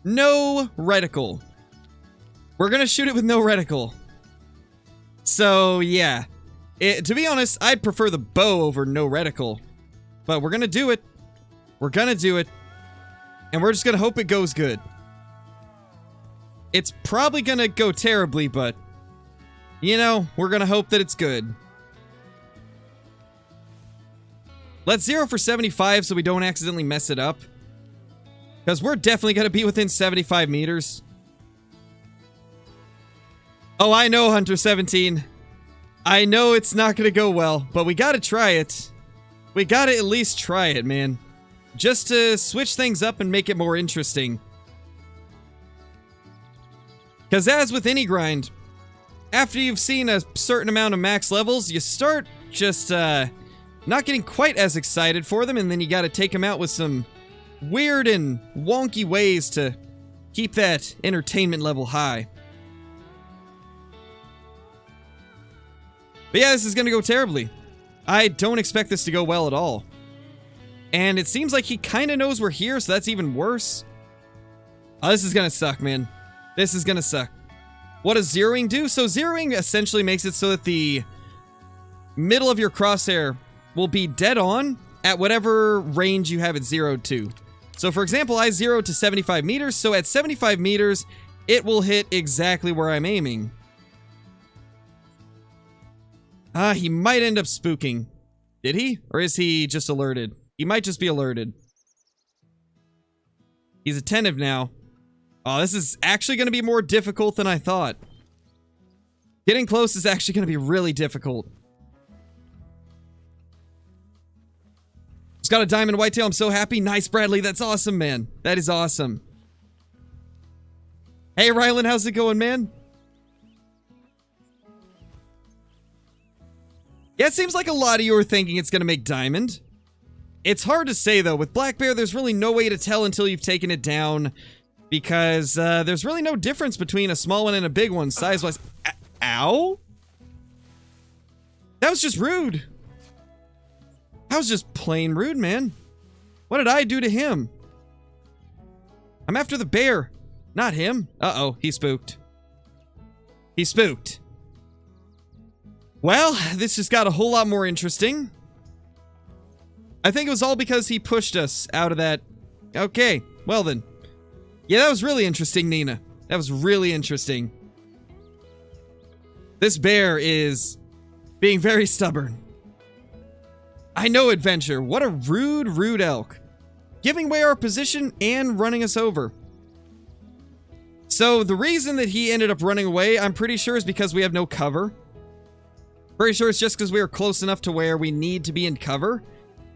No-reticle. We're gonna shoot it with no-reticle. So, yeah. To be honest, I'd prefer the bow over no-reticle. But we're gonna do it. We're gonna do it. And we're just gonna hope it goes good. It's probably gonna go terribly, but, you know, we're gonna hope that it's good. Let's 0 for 75 so we don't accidentally mess it up. Because we're definitely gonna be within 75 meters. Oh, I know, Hunter 17. I know it's not gonna go well, but we gotta try it. We gotta at least try it, man. Just to switch things up and make it more interesting. Because as with any grind, after you've seen a certain amount of max levels, you start just not getting quite as excited for them, and then you gotta take them out with some weird and wonky ways to keep that entertainment level high. But yeah, this is gonna go terribly. I don't expect this to go well at all. And it seems like he kinda knows we're here, so that's even worse. Oh, this is gonna suck, man. This is gonna suck. What does zeroing do? So zeroing essentially makes it so that the middle of your crosshair will be dead on at whatever range you have it zeroed to. So for example, I zeroed to 75 meters, so at 75 meters, it will hit exactly where I'm aiming. He might end up spooking. Did he? Or is he just alerted? He might just be alerted. He's attentive now. Oh, this is actually going to be more difficult than I thought. Getting close is actually going to be really difficult. Just got a diamond whitetail. I'm so happy. Nice, Bradley. That's awesome, man. That is awesome. Hey, Rylan, how's it going, man? Yeah, it seems like a lot of you are thinking it's going to make diamond. It's hard to say, though. With Black Bear, there's really no way to tell until you've taken it down. Because there's really no difference between a small one and a big one, size-wise. Ow? That was just rude. That was just plain rude, man. What did I do to him? I'm after the bear, not him. Uh-oh, he spooked. He spooked. Well, this just got a whole lot more interesting. I think it was all because he pushed us out of that. Okay, well then. Yeah, that was really interesting, Nina. That was really interesting. This bear is being very stubborn. I know, adventure. What a rude, rude elk. Giving away our position and running us over. So the reason that he ended up running away, I'm pretty sure, is because we have no cover. Pretty sure it's just because we are close enough to where we need to be in cover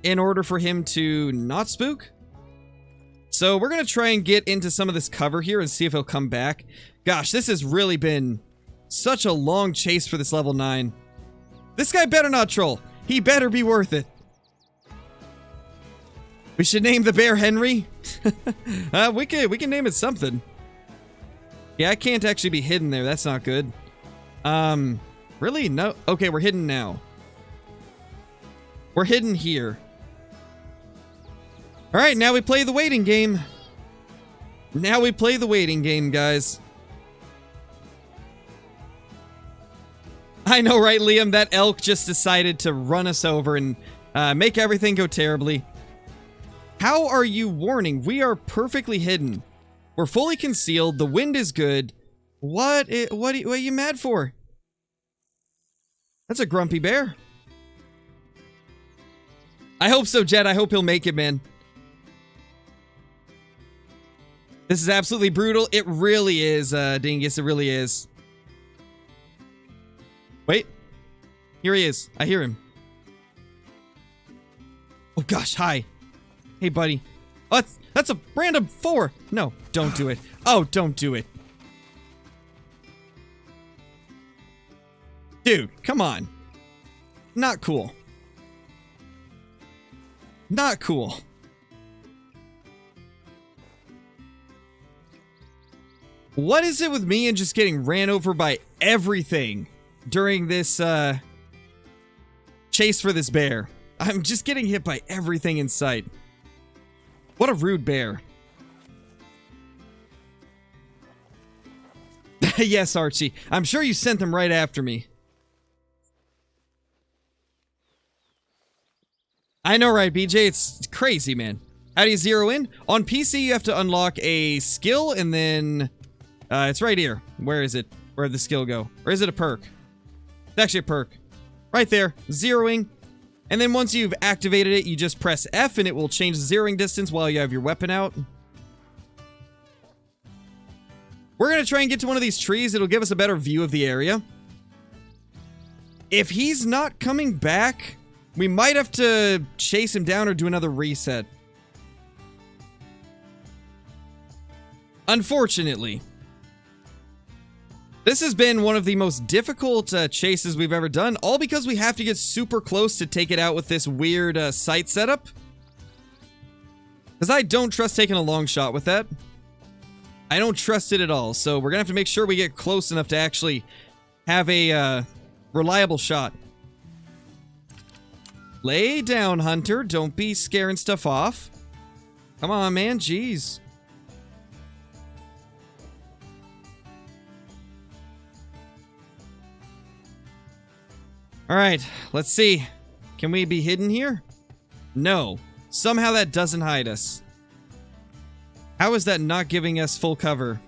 in order for him to not spook. So we're going to try and get into some of this cover here and see if he'll come back. Gosh, this has really been such a long chase for this level 9. This guy better not troll. He better be worth it. We should name the bear Henry. We can name it something. Yeah, I can't actually be hidden there. That's not good. Really? No. Okay, we're hidden now. We're hidden here. All right, now we play the waiting game. Now we play the waiting game, guys. I know, right, Liam? That elk just decided to run us over and make everything go terribly. How are you warning? We are perfectly hidden. We're fully concealed. The wind is good. What are you mad for? That's a grumpy bear. I hope so, Jed. I hope he'll make it, man. This is absolutely brutal. It really is, Dingus. It really is. Wait. Here he is. I hear him. Oh, gosh. Hi. Hey, buddy. Oh, that's a random 4. No, don't do it. Oh, don't do it. Dude, come on. Not cool. Not cool. What is it with me and just getting ran over by everything during this chase for this bear? I'm just getting hit by everything in sight. What a rude bear. Yes, Archie. I'm sure you sent them right after me. I know, right, BJ? It's crazy, man. How do you zero in? On PC, you have to unlock a skill, and then... it's right here. Where is it? Where'd the skill go? Or is it a perk? It's actually a perk. Right there. Zeroing. And then once you've activated it, you just press F, and it will change the zeroing distance while you have your weapon out. We're going to try and get to one of these trees. It'll give us a better view of the area. If he's not coming back, we might have to chase him down or do another reset. Unfortunately. This has been one of the most difficult chases we've ever done, all because we have to get super close to take it out with this weird sight setup. Because I don't trust taking a long shot with that. I don't trust it at all, so we're going to have to make sure we get close enough to actually have a reliable shot. Lay down, Hunter. Don't be scaring stuff off. Come on, man. Jeez. Alright, let's see. Can we be hidden here? No. Somehow that doesn't hide us. How is that not giving us full cover?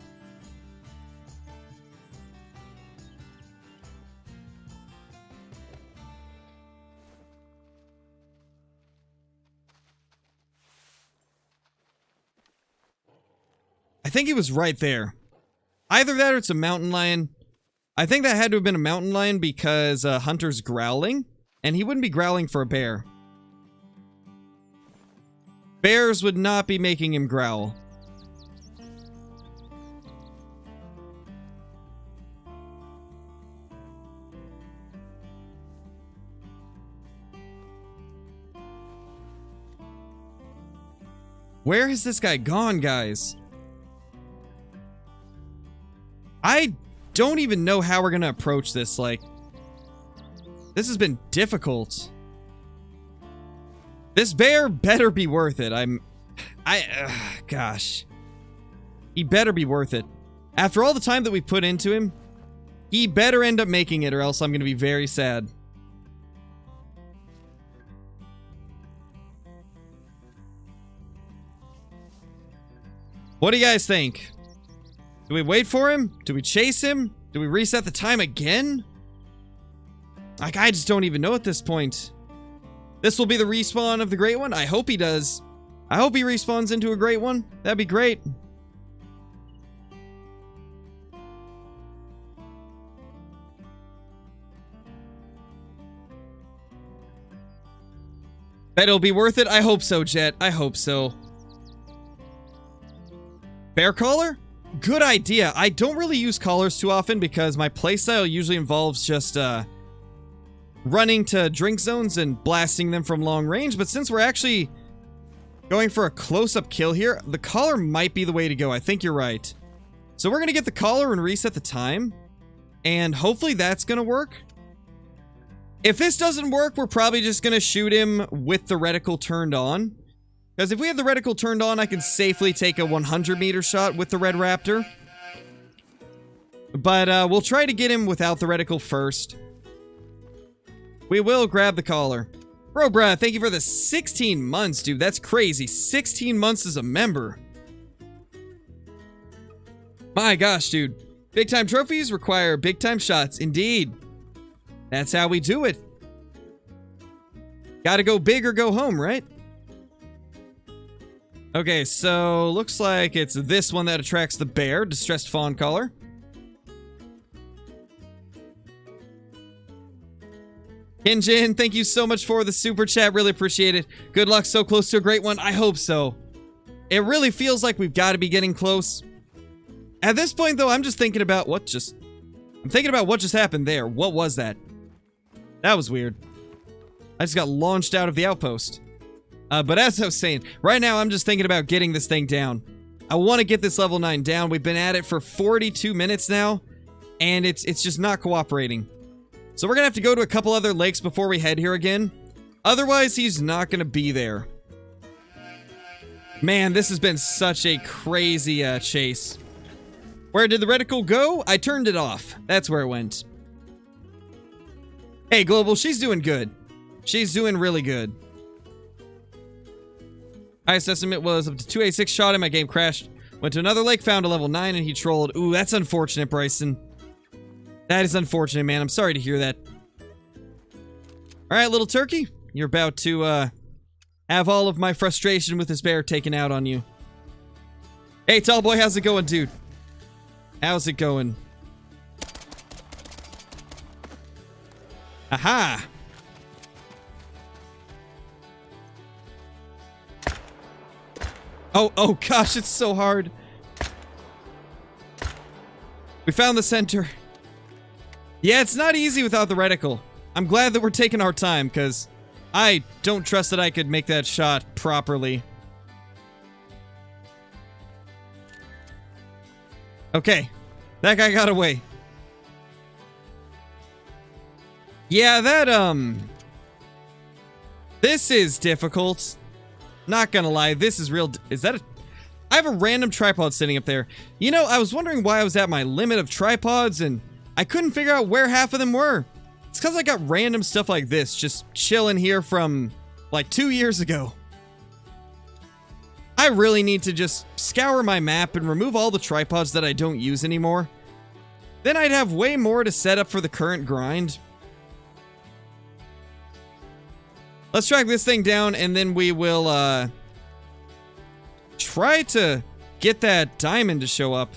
I think he was right there. Either that or it's a mountain lion. I think that had to have been a mountain lion because Hunter's growling, and he wouldn't be growling for a bear. Bears would not be making him growl. Where has this guy gone, guys? I don't even know how we're gonna approach this. Like, This has been difficult. This bear better be worth it. Gosh. He better be worth it. After all the time that we put into him, he better end up making it or else I'm going to be very sad. What do you guys think? Do we wait for him? Do we chase him? Do we reset the time again? Like, I just don't even know at this point. This will be the respawn of the Great One? I hope he does. I hope he respawns into a Great One. That'd be great. Bet it'll be worth it. I hope so, Jet. I hope so. Bear collar? Good idea. I don't really use collars too often because my playstyle usually involves just running to drink zones and blasting them from long range. But since we're actually going for a close-up kill here, the collar might be the way to go. I think you're right. So we're going to get the collar and reset the time. And hopefully that's going to work. If this doesn't work, we're probably just going to shoot him with the reticle turned on. Because if we have the reticle turned on, I can safely take a 100-meter shot with the Red Raptor. But we'll try to get him without the reticle first. We will grab the collar. Bro, bruh, thank you for the 16 months, dude. That's crazy. 16 months as a member. My gosh, dude. Big-time trophies require big-time shots. Indeed. That's how we do it. Gotta go big or go home, right? Okay, so looks like it's this one that attracts the bear. Distressed Fawn Collar. Kinjin, thank you so much for the super chat. Really appreciate it. Good luck. So close to a great one. I hope so. It really feels like we've got to be getting close. At this point, though, I'm just thinking about what just... I'm thinking about what just happened there. What was that? That was weird. I just got launched out of the outpost. But as I was saying, right now I'm just thinking about getting this thing down. I want to get this level 9 down. We've been at it for 42 minutes now, and it's just not cooperating. So we're going to have to go to a couple other lakes before we head here again. Otherwise, he's not going to be there. Man, this has been such a crazy chase. Where did the reticle go? I turned it off. That's where it went. Hey, Global, she's doing good. She's doing really good. Highest estimate was up to 286. Shot him. My game crashed. Went to another lake, found a level 9, and he trolled. Ooh, that's unfortunate, Bryson. That is unfortunate, man. I'm sorry to hear that. Alright, little turkey. You're about to have all of my frustration with this bear taken out on you. Hey, tall boy, how's it going, dude? How's it going? Aha! Oh gosh, it's so hard. We found the center. Yeah, it's not easy without the reticle. I'm glad that we're taking our time, because I don't trust that I could make that shot properly. Okay. That guy got away. Yeah, this is difficult. Not gonna lie, this is real. Is that a... I have a random tripod sitting up there. You know, I was wondering why I was at my limit of tripods, and I couldn't figure out where half of them were. It's because I got random stuff like this just chilling here from, like, 2 years ago. I really need to just scour my map and remove all the tripods that I don't use anymore. Then I'd have way more to set up for the current grind. Let's track this thing down, and then we will, try to get that diamond to show up.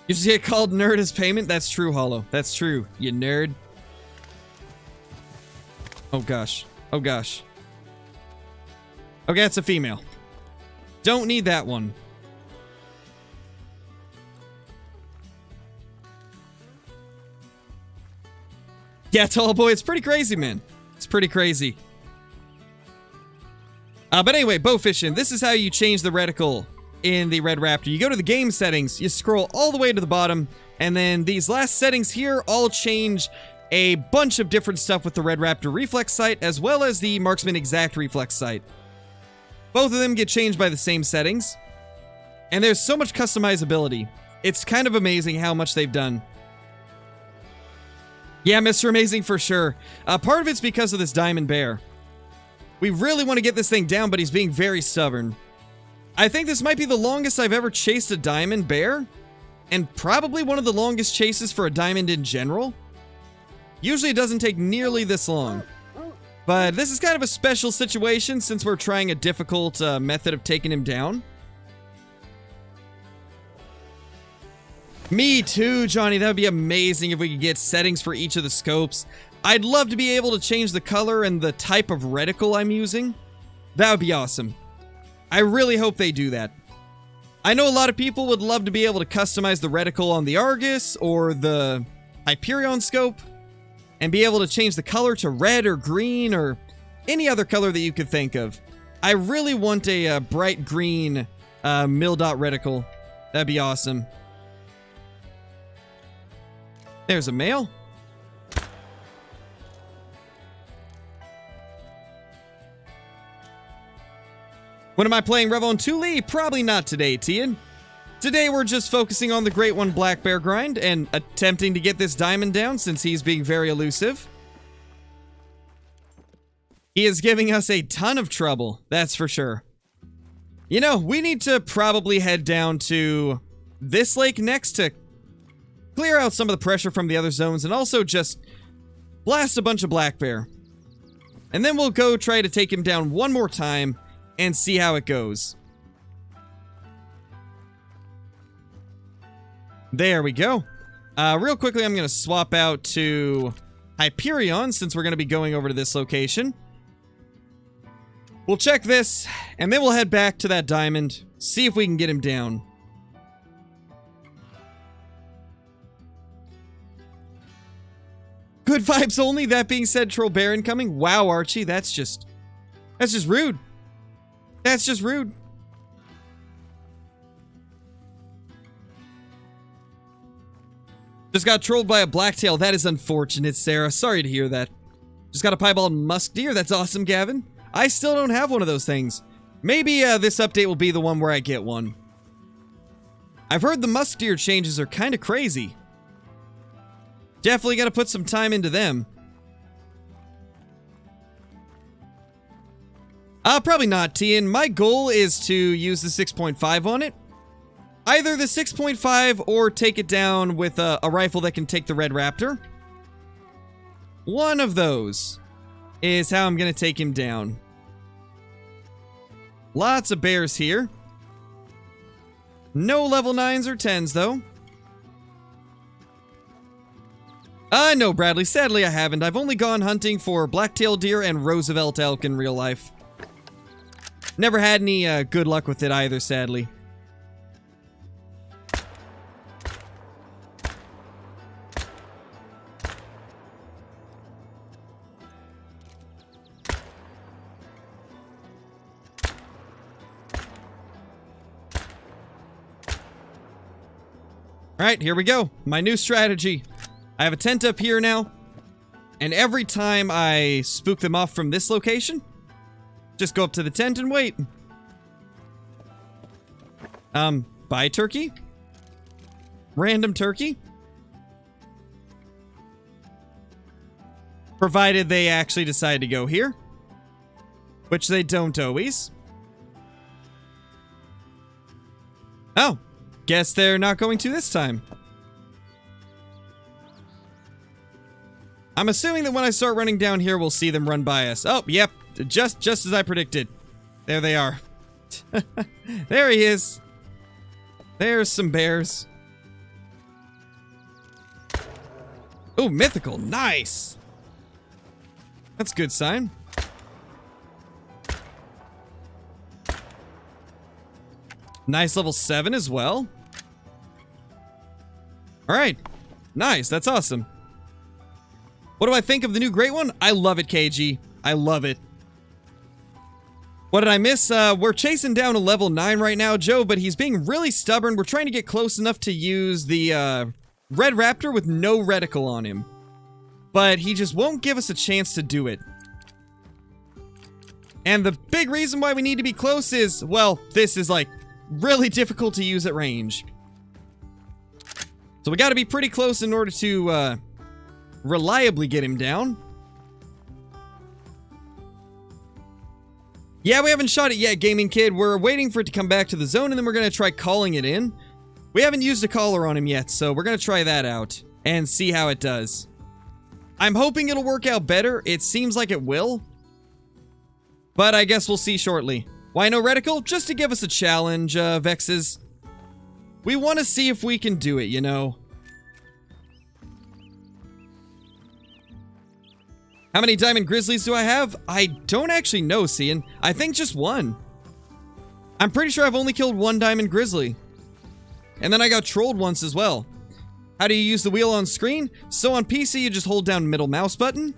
You just get called nerd as payment? That's true, Hollow. That's true, you nerd. Oh gosh. Oh gosh. Okay, it's a female. Don't need that one. Yeah, tall boy, it's pretty crazy, man. It's pretty crazy. But anyway, bow fishing. This is how you change the reticle in the Red Raptor. You go to the game settings, you scroll all the way to the bottom, and then these last settings here all change a bunch of different stuff with the Red Raptor reflex sight, as well as the Marksman exact reflex sight. Both of them get changed by the same settings, and there's so much customizability. It's kind of amazing how much they've done. Yeah, Mr. Amazing for sure. Part of it's because of this Diamond Bear. We really want to get this thing down, but he's being very stubborn. I think this might be the longest I've ever chased a Diamond Bear, and probably one of the longest chases for a Diamond in general. Usually it doesn't take nearly this long. But this is kind of a special situation since we're trying a difficult method of taking him down. Me too, Johnny. That would be amazing if we could get settings for each of the scopes. I'd love to be able to change the color and the type of reticle I'm using. That would be awesome. I really hope they do that. I know a lot of people would love to be able to customize the reticle on the Argus or the Hyperion scope and be able to change the color to red or green or any other color that you could think of. I really want a bright green mil-dot reticle. That'd be awesome. There's a male. When am I playing Revon 2 Probably not today, Tian. Today we're just focusing on the Great One Black Bear grind and attempting to get this diamond down since he's being very elusive. He is giving us a ton of trouble, that's for sure. You know, we need to probably head down to this lake next to clear out some of the pressure from the other zones and also just blast a bunch of black bear. And then we'll go try to take him down one more time and see how it goes. There we go. Real quickly, I'm going to swap out to Hyperion since we're going to be going over to this location. We'll check this, and then we'll head back to that diamond, see if we can get him down. Good vibes only. That being said, Troll Bear incoming. Wow, Archie, that's just rude. That's just rude. Just got trolled by a blacktail. That is unfortunate, Sarah. Sorry to hear that. Just got a piebald musk deer. That's awesome, Gavin. I still don't have one of those things. Maybe this update will be the one where I get one. I've heard the musk deer changes are kind of crazy. Definitely got to put some time into them. Probably not, Tian. My goal is to use the 6.5 on it. Either the 6.5 or take it down with a rifle that can take the Red Raptor. One of those is how I'm going to take him down. Lots of bears here. No level 9s or 10s, though. No, Bradley. Sadly, I haven't. I've only gone hunting for blacktail deer and Roosevelt elk in real life. Never had any good luck with it either, sadly. Alright, here we go. My new strategy. I have a tent up here now, and every time I spook them off from this location, just go up to the tent and wait. Bye, turkey? Random turkey? Provided they actually decide to go here, which they don't always. Oh, guess they're not going to this time. I'm assuming that when I start running down here, we'll see them run by us. Oh, yep. Just as I predicted. There they are. There he is. There's some bears. Oh, mythical. Nice. That's a good sign. Nice level 7 as well. Alright. Nice. That's awesome. What do I think of the new Great One? I love it, KG. I love it. What did I miss? We're chasing down a level 9 right now, Joe, but he's being really stubborn. We're trying to get close enough to use the Red Raptor with no reticle on him. But he just won't give us a chance to do it. And the big reason why we need to be close is, well, this is like really difficult to use at range. So we got to be pretty close in order to reliably get him down. Yeah, we haven't shot it yet, Gaming Kid. We're waiting for it to come back to the zone, and then we're going to try calling it in. We haven't used a caller on him yet, so we're going to try that out and see how it does. I'm hoping it'll work out better. It seems like it will. But I guess we'll see shortly. Why no reticle? Just to give us a challenge, Vexes. We want to see if we can do it, you know. How many Diamond Grizzlies do I have? I don't actually know, Cian. I think just one. I'm pretty sure I've only killed one Diamond Grizzly. And then I got trolled once as well. How do you use the wheel on screen? So on PC, you just hold down middle mouse button.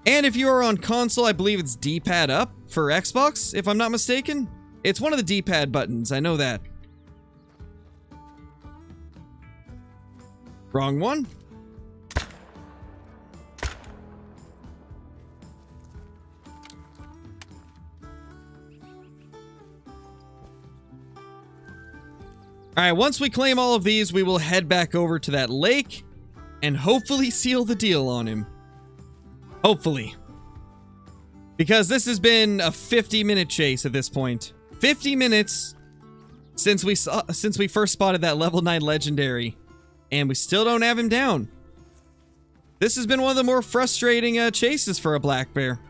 And if you are on console, I believe it's D-pad up for Xbox, if I'm not mistaken. It's one of the D-pad buttons, I know that. Wrong one. Alright, once we claim all of these, we will head back over to that lake and hopefully seal the deal on him. Hopefully. Because this has been a 50-minute chase at this point. 50 minutes since we first spotted that level 9 legendary, and we still don't have him down. This has been one of the more frustrating chases for a black bear.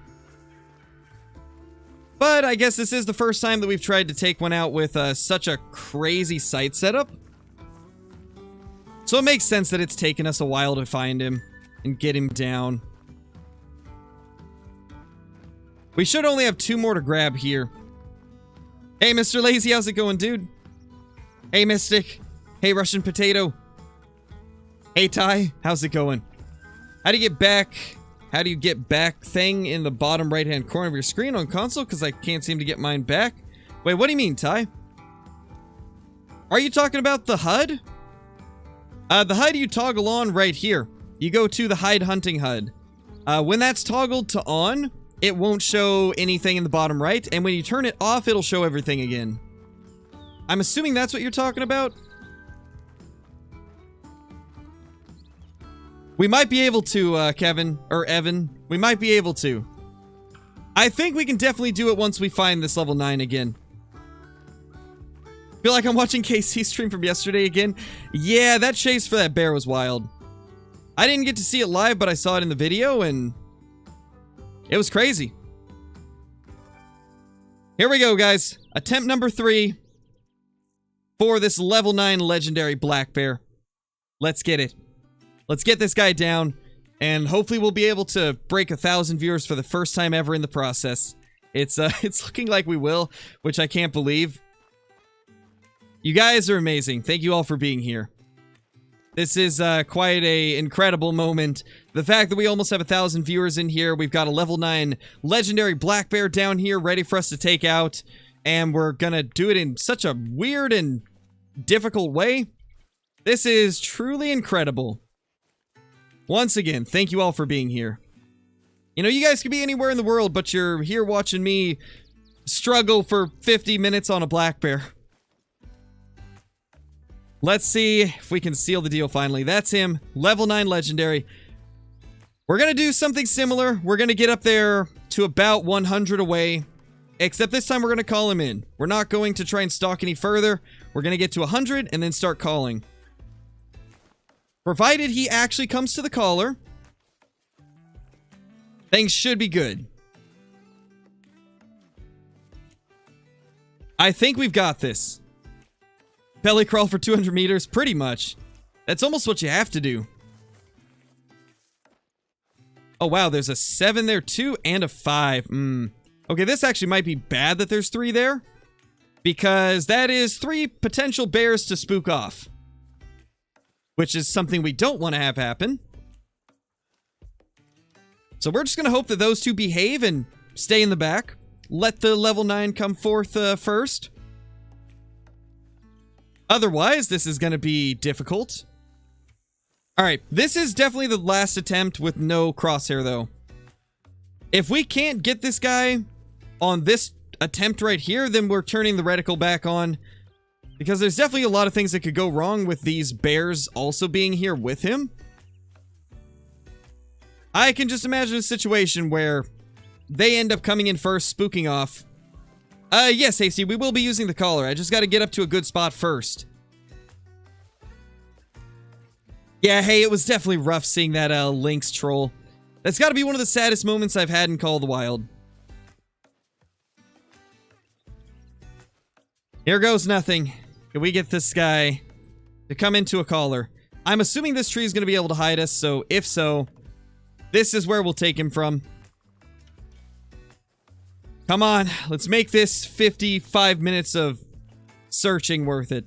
But I guess this is the first time that we've tried to take one out with such a crazy site setup. So it makes sense that it's taken us a while to find him and get him down. We should only have 2 more to grab here. Hey, Mr. Lazy, how's it going, dude? Hey, Mystic. Hey, Russian Potato. Hey, Ty, how's it going? How do you get back? How do you get back thing in the bottom right-hand corner of your screen on console? Because I can't seem to get mine back. Wait, what do you mean, Ty? Are you talking about the HUD? The HUD you toggle on right here. You go to the hide hunting HUD. When that's toggled to on, it won't show anything in the bottom right. And when you turn it off, it'll show everything again. I'm assuming that's what you're talking about. We might be able to, Kevin, or Evan. We might be able to. I think we can definitely do it once we find this level 9 again. Feel like I'm watching KC's stream from yesterday again. Yeah, that chase for that bear was wild. I didn't get to see it live, but I saw it in the video, and it was crazy. Here we go, guys. Attempt number 3 for this level 9 legendary black bear. Let's get it. Let's get this guy down, and hopefully we'll be able to break 1,000 viewers for the first time ever in the process. It's looking like we will, which I can't believe. You guys are amazing. Thank you all for being here. This is quite a incredible moment. The fact that we almost have 1,000 viewers in here, we've got a level 9 legendary black bear down here ready for us to take out, and we're gonna do it in such a weird and difficult way. This is truly incredible. Once again, thank you all for being here. You know, you guys could be anywhere in the world, but you're here watching me struggle for 50 minutes on a black bear. Let's see if we can seal the deal finally. That's him. Level 9 legendary. We're going to do something similar. We're going to get up there to about 100 away. Except this time we're going to call him in. We're not going to try and stalk any further. We're going to get to 100 and then start calling. Provided he actually comes to the caller, things should be good. I think we've got this. Belly crawl for 200 meters, pretty much. That's almost what you have to do. Oh wow, there's a 7 there too, and a 5. Okay, this actually might be bad that there's 3 there, because that is 3 potential bears to spook off. Which is something we don't want to have happen. So we're just going to hope that those 2 behave and stay in the back. let the level 9 come forth first. Otherwise, this is going to be difficult. Alright, this is definitely the last attempt with no crosshair, though. If we can't get this guy on this attempt right here, then we're turning the reticle back on. Because there's definitely a lot of things that could go wrong with these bears also being here with him. I can just imagine a situation where they end up coming in first, spooking off. Yes, Hasty, we will be using the collar. I just got to get up to a good spot first. Yeah, hey, it was definitely rough seeing that Lynx troll. That's got to be one of the saddest moments I've had in Call of the Wild. Here goes nothing. Can we get this guy to come into a collar? I'm assuming this tree is going to be able to hide us, so if so, this is where we'll take him from. Come on, let's make this 55 minutes of searching worth it.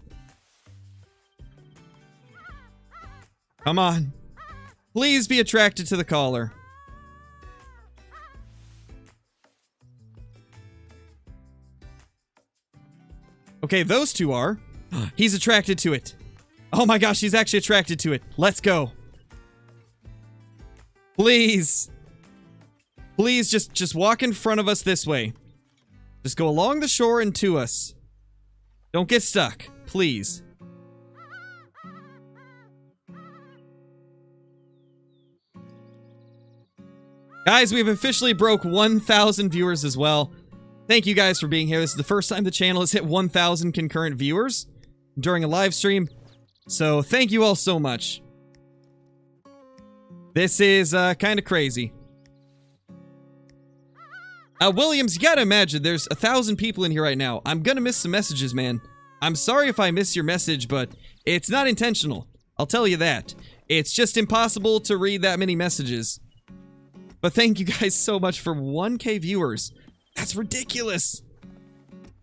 Come on. Please be attracted to the collar. Okay, those two are. He's attracted to it. Oh my gosh, he's actually attracted to it. Let's go. Please. Please, just walk in front of us this way. Just go along the shore and to us. Don't get stuck, please. Guys, we've officially broke 1,000 viewers as well. Thank you guys for being here. This is the first time the channel has hit 1,000 concurrent viewers during a live stream. So, thank you all so much. This is kind of crazy. Williams, you gotta imagine, there's 1,000 people in here right now. I'm gonna miss some messages, man. I'm sorry if I miss your message, but it's not intentional. I'll tell you that. It's just impossible to read that many messages. But thank you guys so much for 1K viewers. That's ridiculous.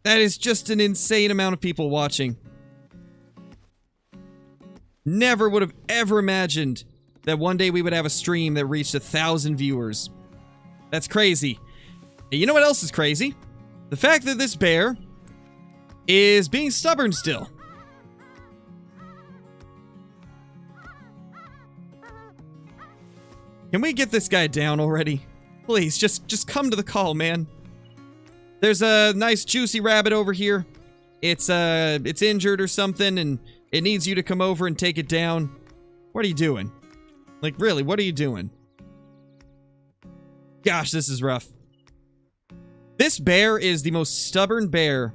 That is just an insane amount of people watching. Never would have ever imagined that one day we would have a stream that reached 1,000 viewers. That's crazy. And you know what else is crazy? The fact that this bear is being stubborn still. Can we get this guy down already? Please, just come to the call, man. There's a nice juicy rabbit over here. It's injured or something, and it needs you to come over and take it down. What are you doing? Like, really, what are you doing? Gosh, this is rough. This bear is the most stubborn bear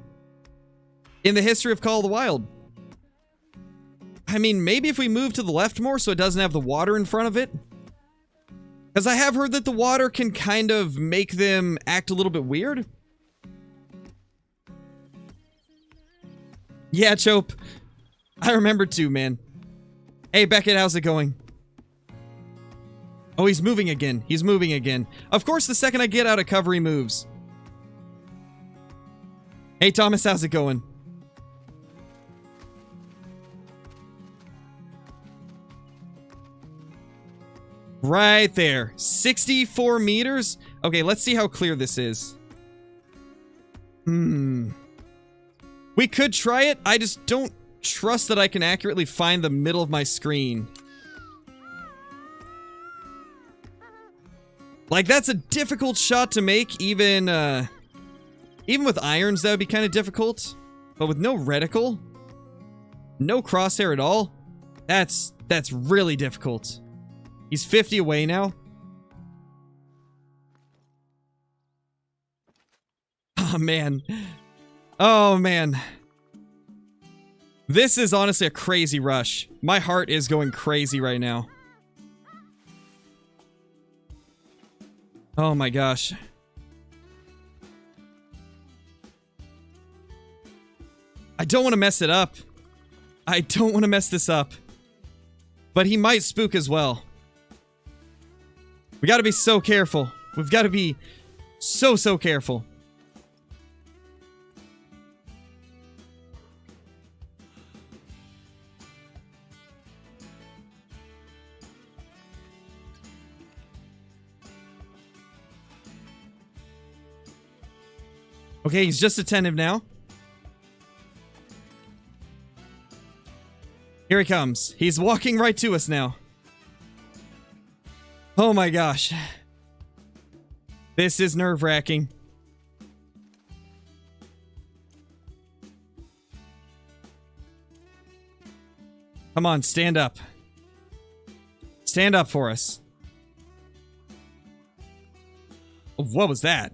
in the history of Call of the Wild. I mean, maybe if we move to the left more so it doesn't have the water in front of it. Because I have heard that the water can kind of make them act a little bit weird. Yeah, Chope. I remember too, man. Hey, Beckett, how's it going? Oh, he's moving again. He's moving again. Of course, the second I get out of cover, he moves. Hey, Thomas, how's it going? Right there. 64 meters? Okay, let's see how clear this is. We could try it. I just don't trust that I can accurately find the middle of my screen. Like, that's a difficult shot to make, even with irons, that would be kind of difficult. But with no reticle, no crosshair at all, that's really difficult. He's 50 away now. Oh, man. Oh, man. This is honestly a crazy rush. My heart is going crazy right now. Oh, my gosh. I don't want to mess it up. I don't want to mess this up. But he might spook as well. We gotta be so careful. We've gotta be so careful. Okay, he's just attentive now. Here he comes. He's walking right to us now. Oh my gosh. This is nerve-wracking. Come on, stand up. Stand up for us. What was that?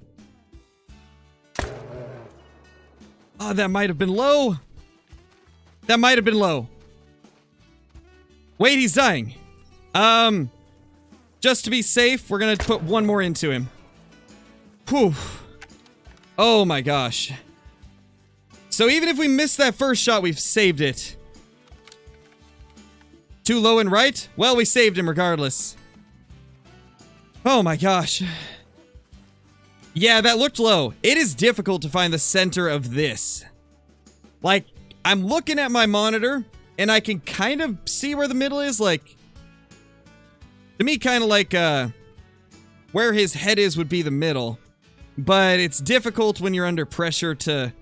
Oh, that might have been low. That might have been low. Wait, he's dying. Just to be safe, we're gonna put one more into him. Whew. Oh my gosh. So even if we miss that first shot, we've saved it. Too low and right? Well, we saved him regardless. Oh my gosh. Yeah, that looked low. It is difficult to find the center of this. Like, I'm looking at my monitor, and I can kind of see where the middle is, like... To me, kind of like, where his head is would be the middle. But it's difficult when you're under pressure to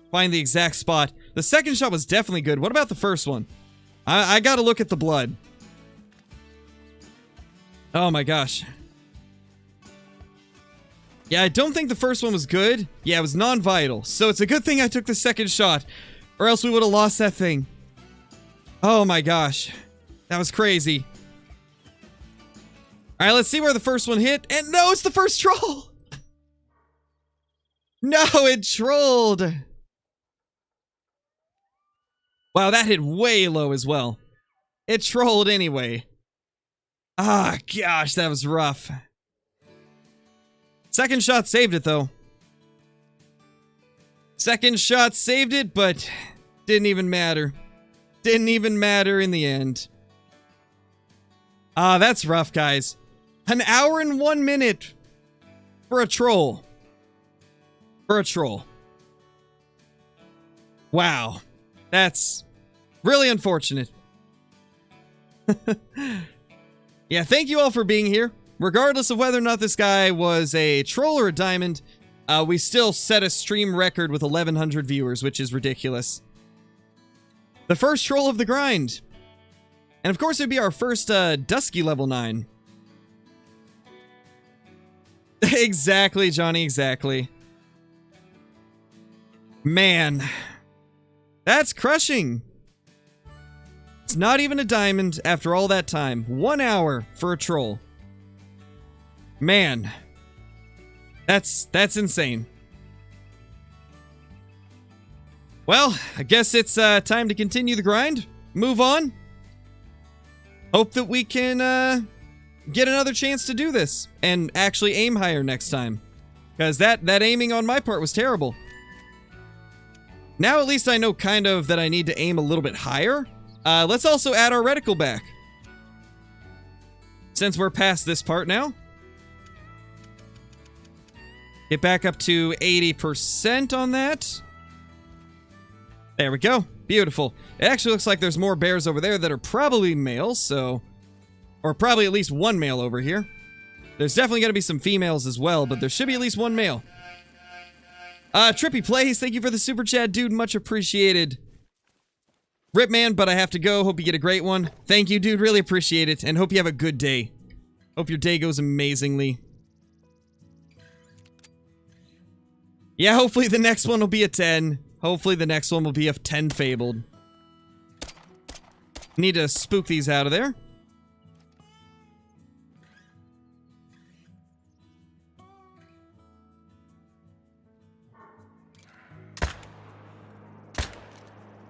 find the exact spot. The second shot was definitely good. What about the first one? I gotta look at the blood. Oh my gosh. Yeah, I don't think the first one was good. Yeah, it was non-vital. So it's a good thing I took the second shot, or else we would have lost that thing. Oh my gosh. That was crazy. Alright, let's see where the first one hit. And no, it's the first troll! No, it trolled! Wow, that hit way low as well. It trolled anyway. Ah, gosh, that was rough. Second shot saved it, though. Second shot saved it, but didn't even matter. Didn't even matter in the end. Ah, that's rough, guys. An hour and 1 minute for a troll. For a troll. Wow. That's really unfortunate. Yeah, thank you all for being here. Regardless of whether or not this guy was a troll or a diamond, we still set a stream record with 1,100 viewers, which is ridiculous. The first troll of the grind. And of course, it'd be our first Dusky level 9. Exactly, Johnny, exactly. Man. That's crushing. It's not even a diamond after all that time. 1 hour for a troll. Man. That's insane. Well, I guess it's time to continue the grind. Move on. Hope that we can get another chance to do this and actually aim higher next time. Because that aiming on my part was terrible. Now at least I know kind of that I need to aim a little bit higher. Let's also add our reticle back. Since we're past this part now. Get back up to 80% on that. There we go. Beautiful. It actually looks like there's more bears over there that are probably males, so... Or probably at least one male over here. There's definitely going to be some females as well, but there should be at least one male. Trippy Plays, thank you for the super chat, dude. Much appreciated. Rip, man, but I have to go. Hope you get a great one. Thank you, dude. Really appreciate it, and hope you have a good day. Hope your day goes amazingly. Yeah, hopefully the next one will be a 10. Hopefully the next one will be a 10 fabled. Need to spook these out of there.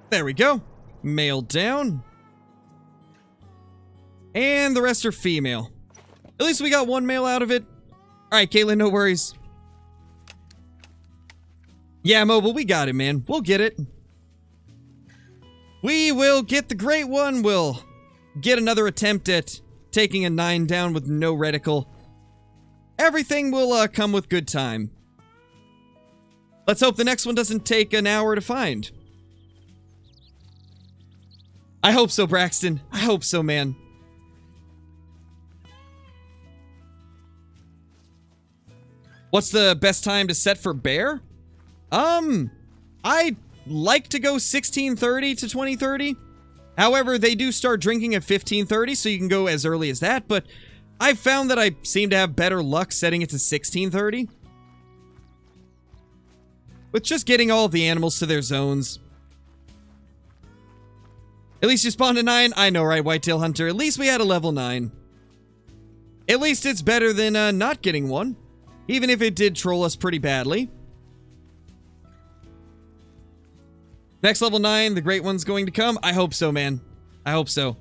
There we go. Male down. And the rest are female. At least we got one male out of it. Alright, Caitlin, no worries. Yeah, Mobile, we got it, man. We'll get it. We will get the great one. We'll get another attempt at taking a 9 down with no reticle. Everything will come with good time. Let's hope the next one doesn't take an hour to find. I hope so, Braxton. I hope so, man. What's the best time to set for bear? I like to go 1630 to 2030. However, they do start drinking at 1530, so you can go as early as that, but I've found that I seem to have better luck setting it to 1630. With just getting all of the animals to their zones. At least you spawned a 9? I know, right, Whitetail Hunter? At least we had a level 9. At least it's better than not getting one. Even if it did troll us pretty badly. Next level 9, the great one's going to come. I hope so, man. I hope so.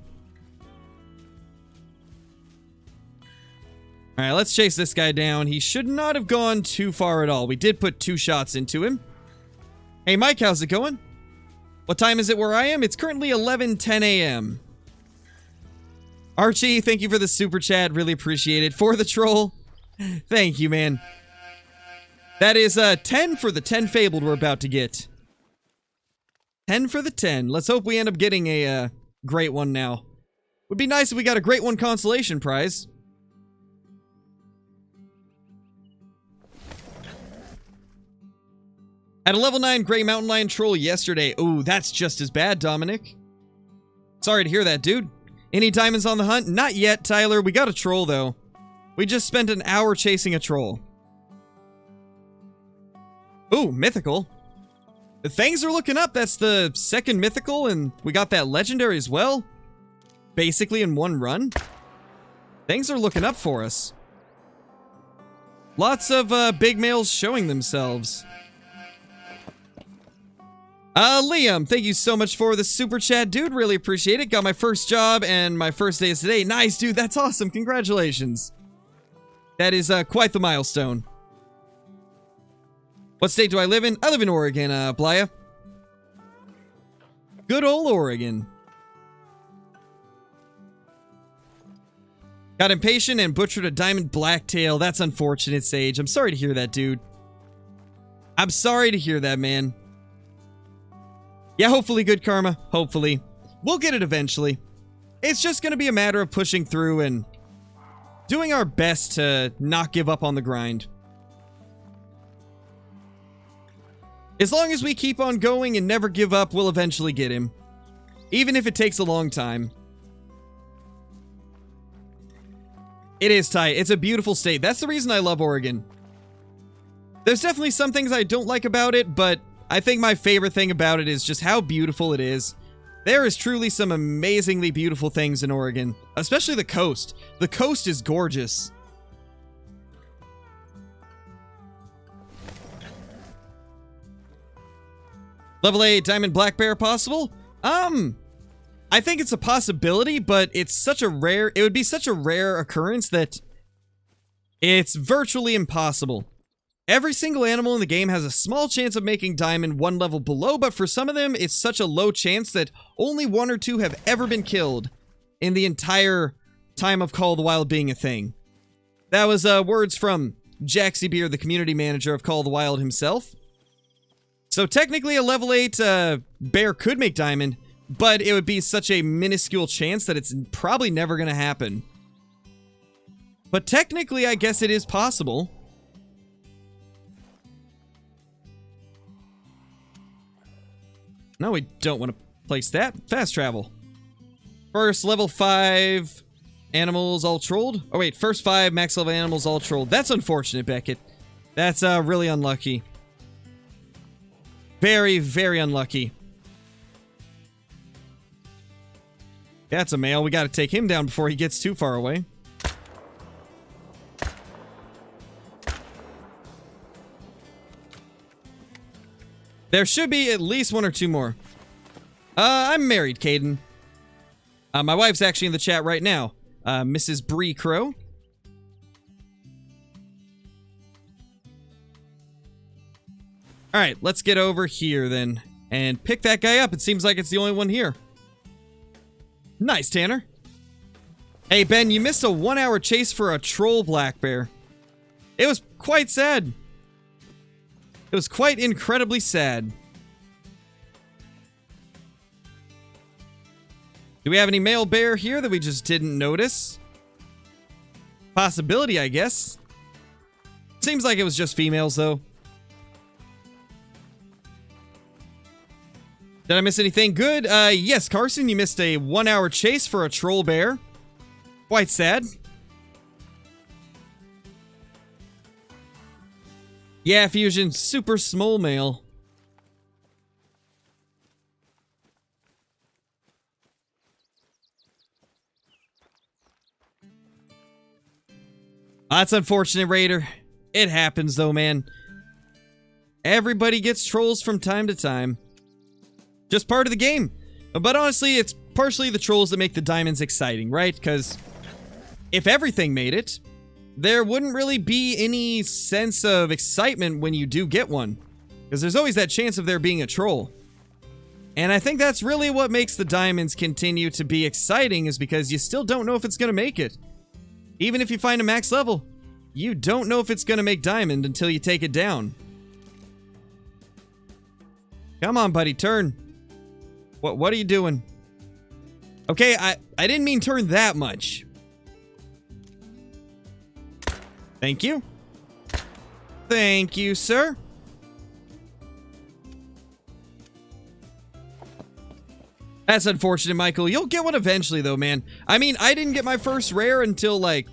Alright, let's chase this guy down. He should not have gone too far at all. We did put 2 shots into him. Hey, Mike, how's it going? What time is it where I am? It's currently 11:10 a.m. Archie, thank you for the super chat. Really appreciate it. For the troll. Thank you, man. That is 10 for the 10 fabled we're about to get. 10 for the 10. Let's hope we end up getting a great one now. Would be nice if we got a great one consolation prize. At a level 9 Grey Mountain Lion troll yesterday. Ooh, that's just as bad, Dominic. Sorry to hear that, dude. Any diamonds on the hunt? Not yet, Tyler. We got a troll, though. We just spent an hour chasing a troll. Ooh, mythical. The things are looking up. That's the second mythical, and we got that legendary as well. Basically in one run. Things are looking up for us. Lots of big males showing themselves. Liam, thank you so much for the super chat, dude. Really appreciate it. Got my first job and my first day is today. Nice, dude. That's awesome. Congratulations. That is quite the milestone. What state do I live in? I live in Oregon, Blaya. Good old Oregon. Got impatient and butchered a diamond blacktail. That's unfortunate, Sage. I'm sorry to hear that, dude. I'm sorry to hear that, man. Yeah, hopefully good karma. Hopefully. We'll get it eventually. It's just going to be a matter of pushing through and doing our best to not give up on the grind. As long as we keep on going and never give up, we'll eventually get him. Even if it takes a long time. It is tight. It's a beautiful state. That's the reason I love Oregon. There's definitely some things I don't like about it, but I think my favorite thing about it is just how beautiful it is. There is truly some amazingly beautiful things in Oregon, especially the coast. The coast is gorgeous. Level 8 Diamond Black Bear possible? I think it's a possibility, but it's such a rare, it would be such a rare occurrence that it's virtually impossible. Every single animal in the game has a small chance of making diamond one level below, but for some of them, it's such a low chance that only 1 or 2 have ever been killed in the entire time of Call of the Wild being a thing. That was words from Jaxie Beer, the community manager of Call of the Wild himself. So technically a level 8 bear could make diamond, but it would be such a minuscule chance that it's probably never going to happen. But technically, I guess it is possible. No, we don't want to place that. Fast travel. First level 5 animals all trolled. Oh wait, first 5 max level animals all trolled. That's unfortunate, Beckett. That's really unlucky. Very, very unlucky. That's a male. We got to take him down before he gets too far away. There should be at least 1 or 2 more. I'm married, Caden. My wife's actually in the chat right now. Mrs. Bree Crow. Alright, let's get over here then. And pick that guy up. It seems like it's the only one here. Nice, Tanner. Hey, Ben, you missed a 1-hour chase for a troll black bear. It was quite sad. It was quite incredibly sad. Do we have any male bear here that we just didn't notice? Possibility, I guess. Seems like it was just females, though. Did I miss anything good? Yes, Carson, you missed a 1-hour chase for a troll bear. Quite sad. Yeah, Fusion, super small mail. That's unfortunate, Raider. It happens, though, man. Everybody gets trolls from time to time. Just part of the game. But honestly, it's partially the trolls that make the diamonds exciting, right? Because if everything made it, there wouldn't really be any sense of excitement when you do get one. Because there's always that chance of there being a troll. And I think that's really what makes the diamonds continue to be exciting, is because you still don't know if it's going to make it. Even if you find a max level, you don't know if it's going to make diamond until you take it down. Come on, buddy, turn. What are you doing? Okay, I didn't mean turn that much. Thank you. Thank you, sir. That's unfortunate, Michael. You'll get one eventually, though, man. I mean, I didn't get my first rare until, like,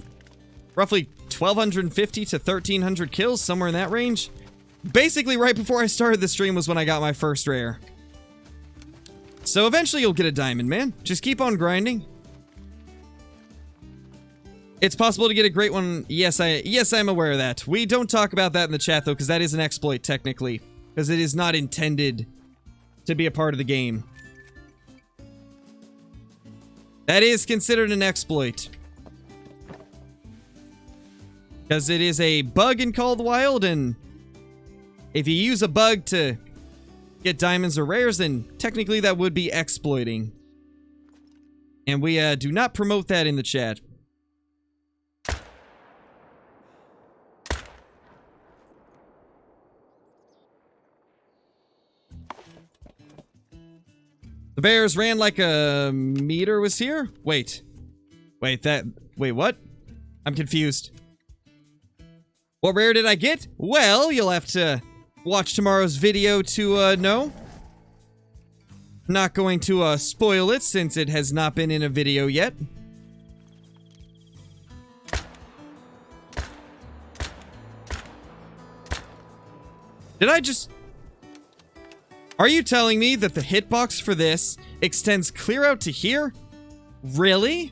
roughly 1,250 to 1,300 kills, somewhere in that range. Basically, right before I started the stream was when I got my first rare. So eventually you'll get a diamond, man. Just keep on grinding. It's possible to get a great one. Yes, I'm aware of that. We don't talk about that in the chat, though, because that is an exploit, technically. Because it is not intended to be a part of the game. That is considered an exploit. Because it is a bug in Call of the Wild, and if you use a bug to get diamonds or rares, then technically that would be exploiting. And we do not promote that in the chat. The bears ran like a meter was here? Wait, what? I'm confused. What rare did I get? Well, you'll have to watch tomorrow's video to know. Not going to spoil it since it has not been in a video yet. Did I just... Are you telling me that the hitbox for this extends clear out to here? Really?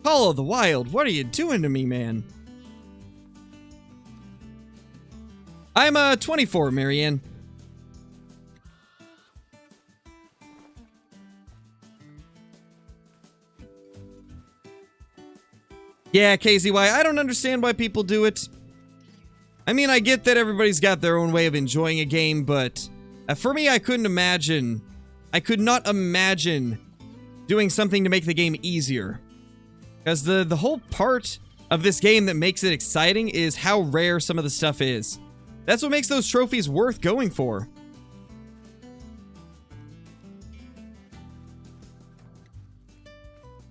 Call of the Wild, what are you doing to me, man? I'm 24, Marianne. Yeah, KZY, I don't understand why people do it. I mean, I get that everybody's got their own way of enjoying a game, but for me, I couldn't imagine. I could not imagine doing something to make the game easier. Because the whole part of this game that makes it exciting is how rare some of the stuff is. That's what makes those trophies worth going for.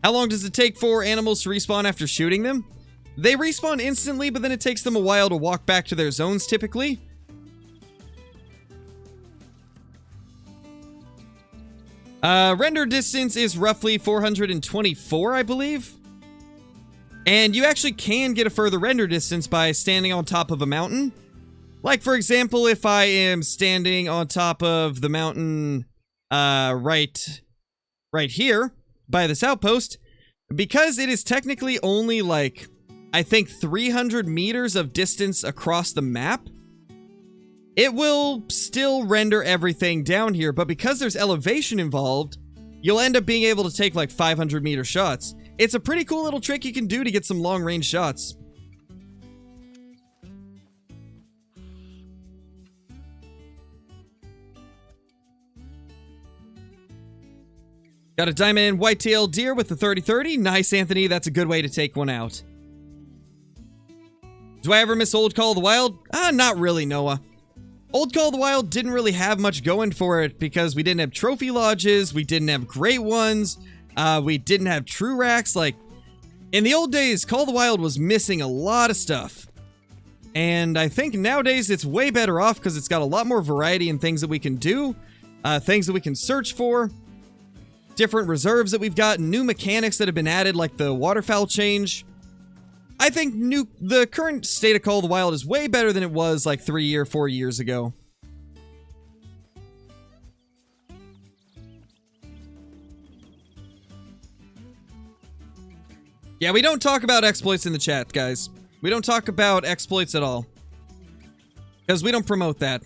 How long does it take for animals to respawn after shooting them? They respawn instantly, but then it takes them a while to walk back to their zones, typically. Render distance is roughly 424, I believe. And you actually can get a further render distance by standing on top of a mountain. Like, for example, if I am standing on top of the mountain, right here, by this outpost, because it is technically only, like, I think 300 meters of distance across the map, it will still render everything down here, but because there's elevation involved, you'll end up being able to take, like, 500-meter shots. It's a pretty cool little trick you can do to get some long-range shots. Got a diamond white-tailed deer with the 30-30. Nice, Anthony. That's a good way to take one out. Do I ever miss old Call of the Wild? Not really, Noah. Old Call of the Wild didn't really have much going for it because we didn't have trophy lodges, we didn't have great ones, we didn't have true racks. Like, in the old days, Call of the Wild was missing a lot of stuff. And I think nowadays it's way better off because it's got a lot more variety in things that we can do. things that we can search for, different reserves that we've got, new mechanics that have been added, like the waterfowl change. I think the current state of Call of the Wild is way better than it was like 3 or 4 years ago. Yeah, we don't talk about exploits in the chat, guys. We don't talk about exploits at all. Because we don't promote that.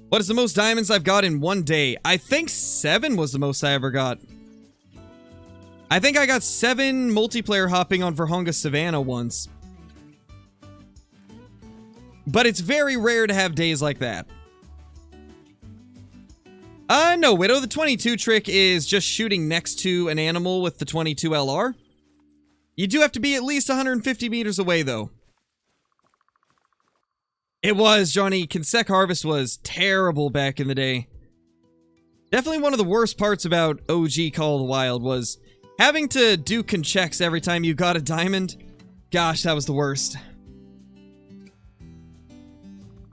What is the most diamonds I've got in one day? I think 7 was the most I ever got. I think I got 7 multiplayer hopping on Verhonga Savannah once. But it's very rare to have days like that. No, Widow, the 22 trick is just shooting next to an animal with the 22 LR. You do have to be at least 150 meters away, though. It was, Johnny. Consec Harvest was terrible back in the day. Definitely one of the worst parts about OG Call of the Wild was having to do conchecks every time you got a diamond. Gosh, that was the worst.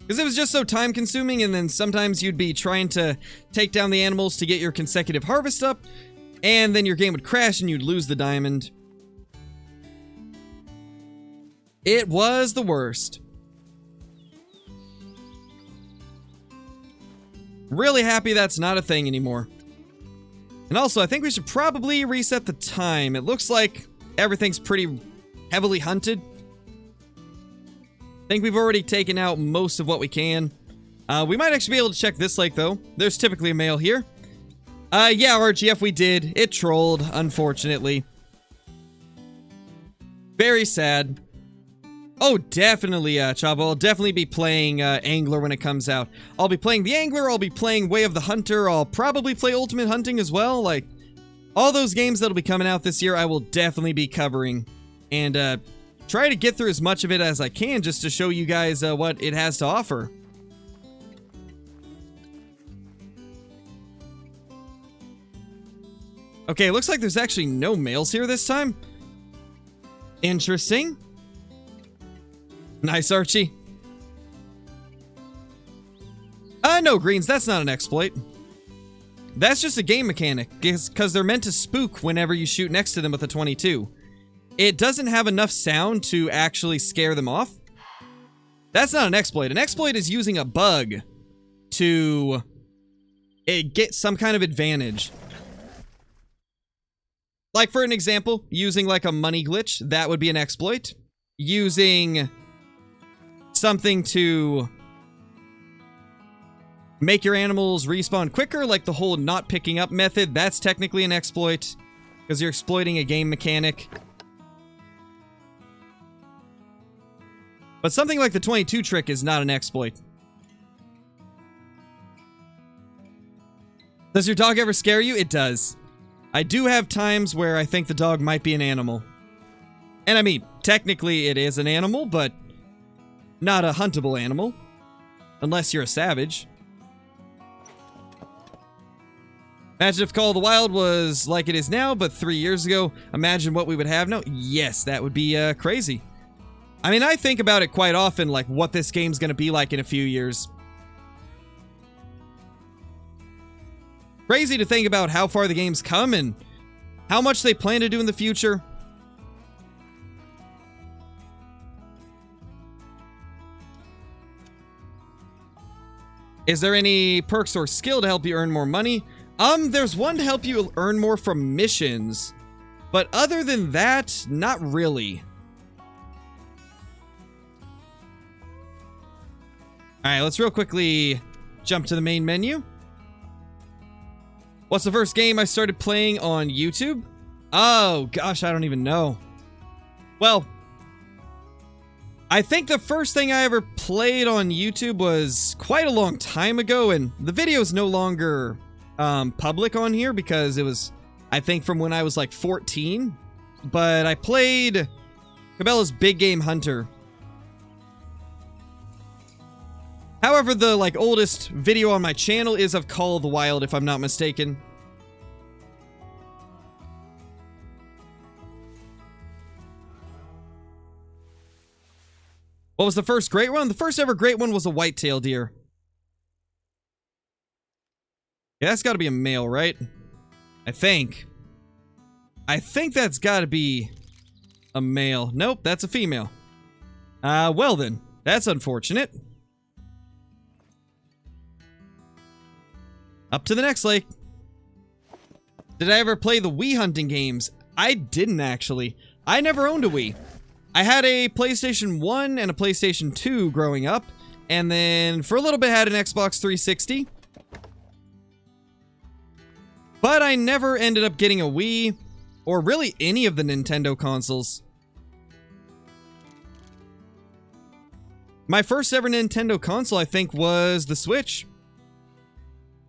Because it was just so time consuming, and then sometimes you'd be trying to take down the animals to get your consecutive harvest up, and then your game would crash and you'd lose the diamond. It was the worst. Really happy that's not a thing anymore. And also, I think we should probably reset the time. It looks like everything's pretty heavily hunted. I think we've already taken out most of what we can. We might actually be able to check this lake, though. There's typically a male here. Yeah, RGF, we did. It trolled, unfortunately. Very sad. Oh, definitely, Chavo. I'll definitely be playing Angler when it comes out. I'll be playing the Angler, I'll be playing Way of the Hunter, I'll probably play Ultimate Hunting as well. Like, all those games that'll be coming out this year, I will definitely be covering. And, try to get through as much of it as I can just to show you guys what it has to offer. Okay, looks like there's actually no males here this time. Interesting. Nice, Archie. No, Greens, that's not an exploit. That's just a game mechanic, because they're meant to spook whenever you shoot next to them with a 22. It doesn't have enough sound to actually scare them off. That's not an exploit. An exploit is using a bug to get some kind of advantage. Like, for an example, using like a money glitch, that would be an exploit. Using something to make your animals respawn quicker, like the whole not picking up method, that's technically an exploit, because you're exploiting a game mechanic. But something like the 22 trick is not an exploit. Does your dog ever scare you? It does. I do have times where I think the dog might be an animal. And I mean, technically it is an animal, but not a huntable animal. Unless you're a savage. Imagine if Call of the Wild was like it is now, but 3 years ago. Imagine what we would have now. Yes, that would be crazy. I mean, I think about it quite often, like what this game's gonna be like in a few years. Crazy to think about how far the game's come and how much they plan to do in the future. Is there any perks or skill to help you earn more money? There's one to help you earn more from missions. But other than that, not really. Alright, let's real quickly jump to the main menu. What's the first game I started playing on YouTube? Oh, gosh, I don't even know. Well, I think the first thing I ever played on YouTube was quite a long time ago, and the video is no longer public on here because it was, I think, from when I was like 14. But I played Cabela's Big Game Hunter. However, the like oldest video on my channel is of Call of the Wild, if I'm not mistaken. What was the first great one? The first ever great one was a white-tailed deer. Yeah, that's got to be a male, right? I think that's got to be a male. Nope, that's a female. Well then, that's unfortunate. Up to the next lake. Did I ever play the Wii hunting games? I didn't, actually. I never owned a Wii. I had a PlayStation 1 and a PlayStation 2 growing up, and then for a little bit had an Xbox 360. But I never ended up getting a Wii, or really any of the Nintendo consoles. My first ever Nintendo console, I think, was the Switch.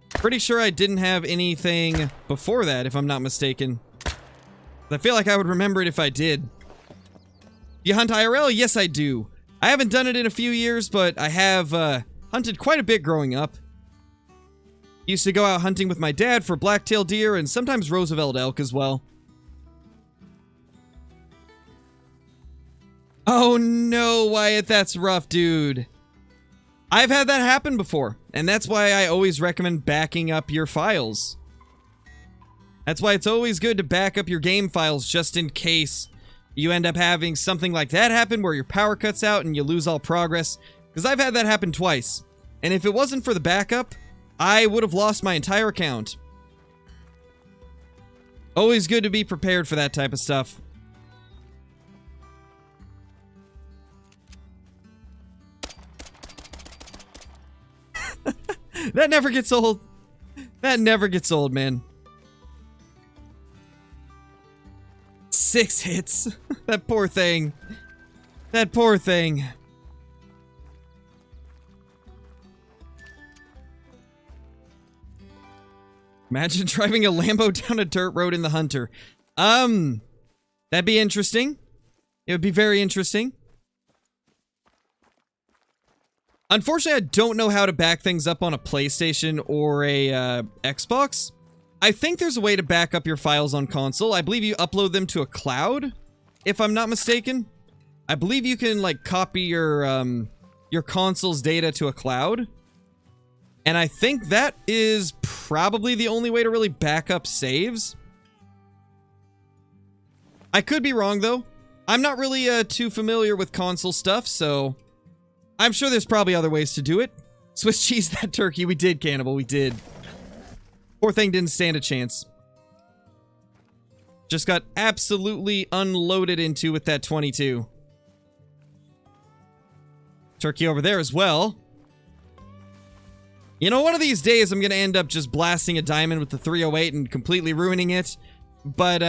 Pretty sure I didn't have anything before that, if I'm not mistaken. I feel like I would remember it if I did. You hunt IRL? Yes, I do. I haven't done it in a few years, but I have hunted quite a bit growing up. Used to go out hunting with my dad for black-tailed deer and sometimes Roosevelt elk as well. Oh no, Wyatt, that's rough, dude. I've had that happen before, and that's why I always recommend backing up your files. That's why it's always good to back up your game files just in case you end up having something like that happen where your power cuts out and you lose all progress. Because I've had that happen twice. And if it wasn't for the backup, I would have lost my entire account. Always good to be prepared for that type of stuff. That never gets old. That never gets old, man. 6 hits. That poor thing. That poor thing. Imagine driving a Lambo down a dirt road in the Hunter. That'd be interesting. It would be very interesting. Unfortunately, I don't know how to back things up on a PlayStation or a Xbox. I think there's a way to back up your files on console. I believe you upload them to a cloud, if I'm not mistaken. I believe you can, like, copy your console's data to a cloud. And I think that is probably the only way to really back up saves. I could be wrong, though. I'm not really too familiar with console stuff, so I'm sure there's probably other ways to do it. Swiss cheese that turkey. We did, Cannibal. We did. Poor thing didn't stand a chance. Just got absolutely unloaded into with that 22. Turkey over there as well. You know, one of these days I'm going to end up just blasting a diamond with the 308 and completely ruining it. But,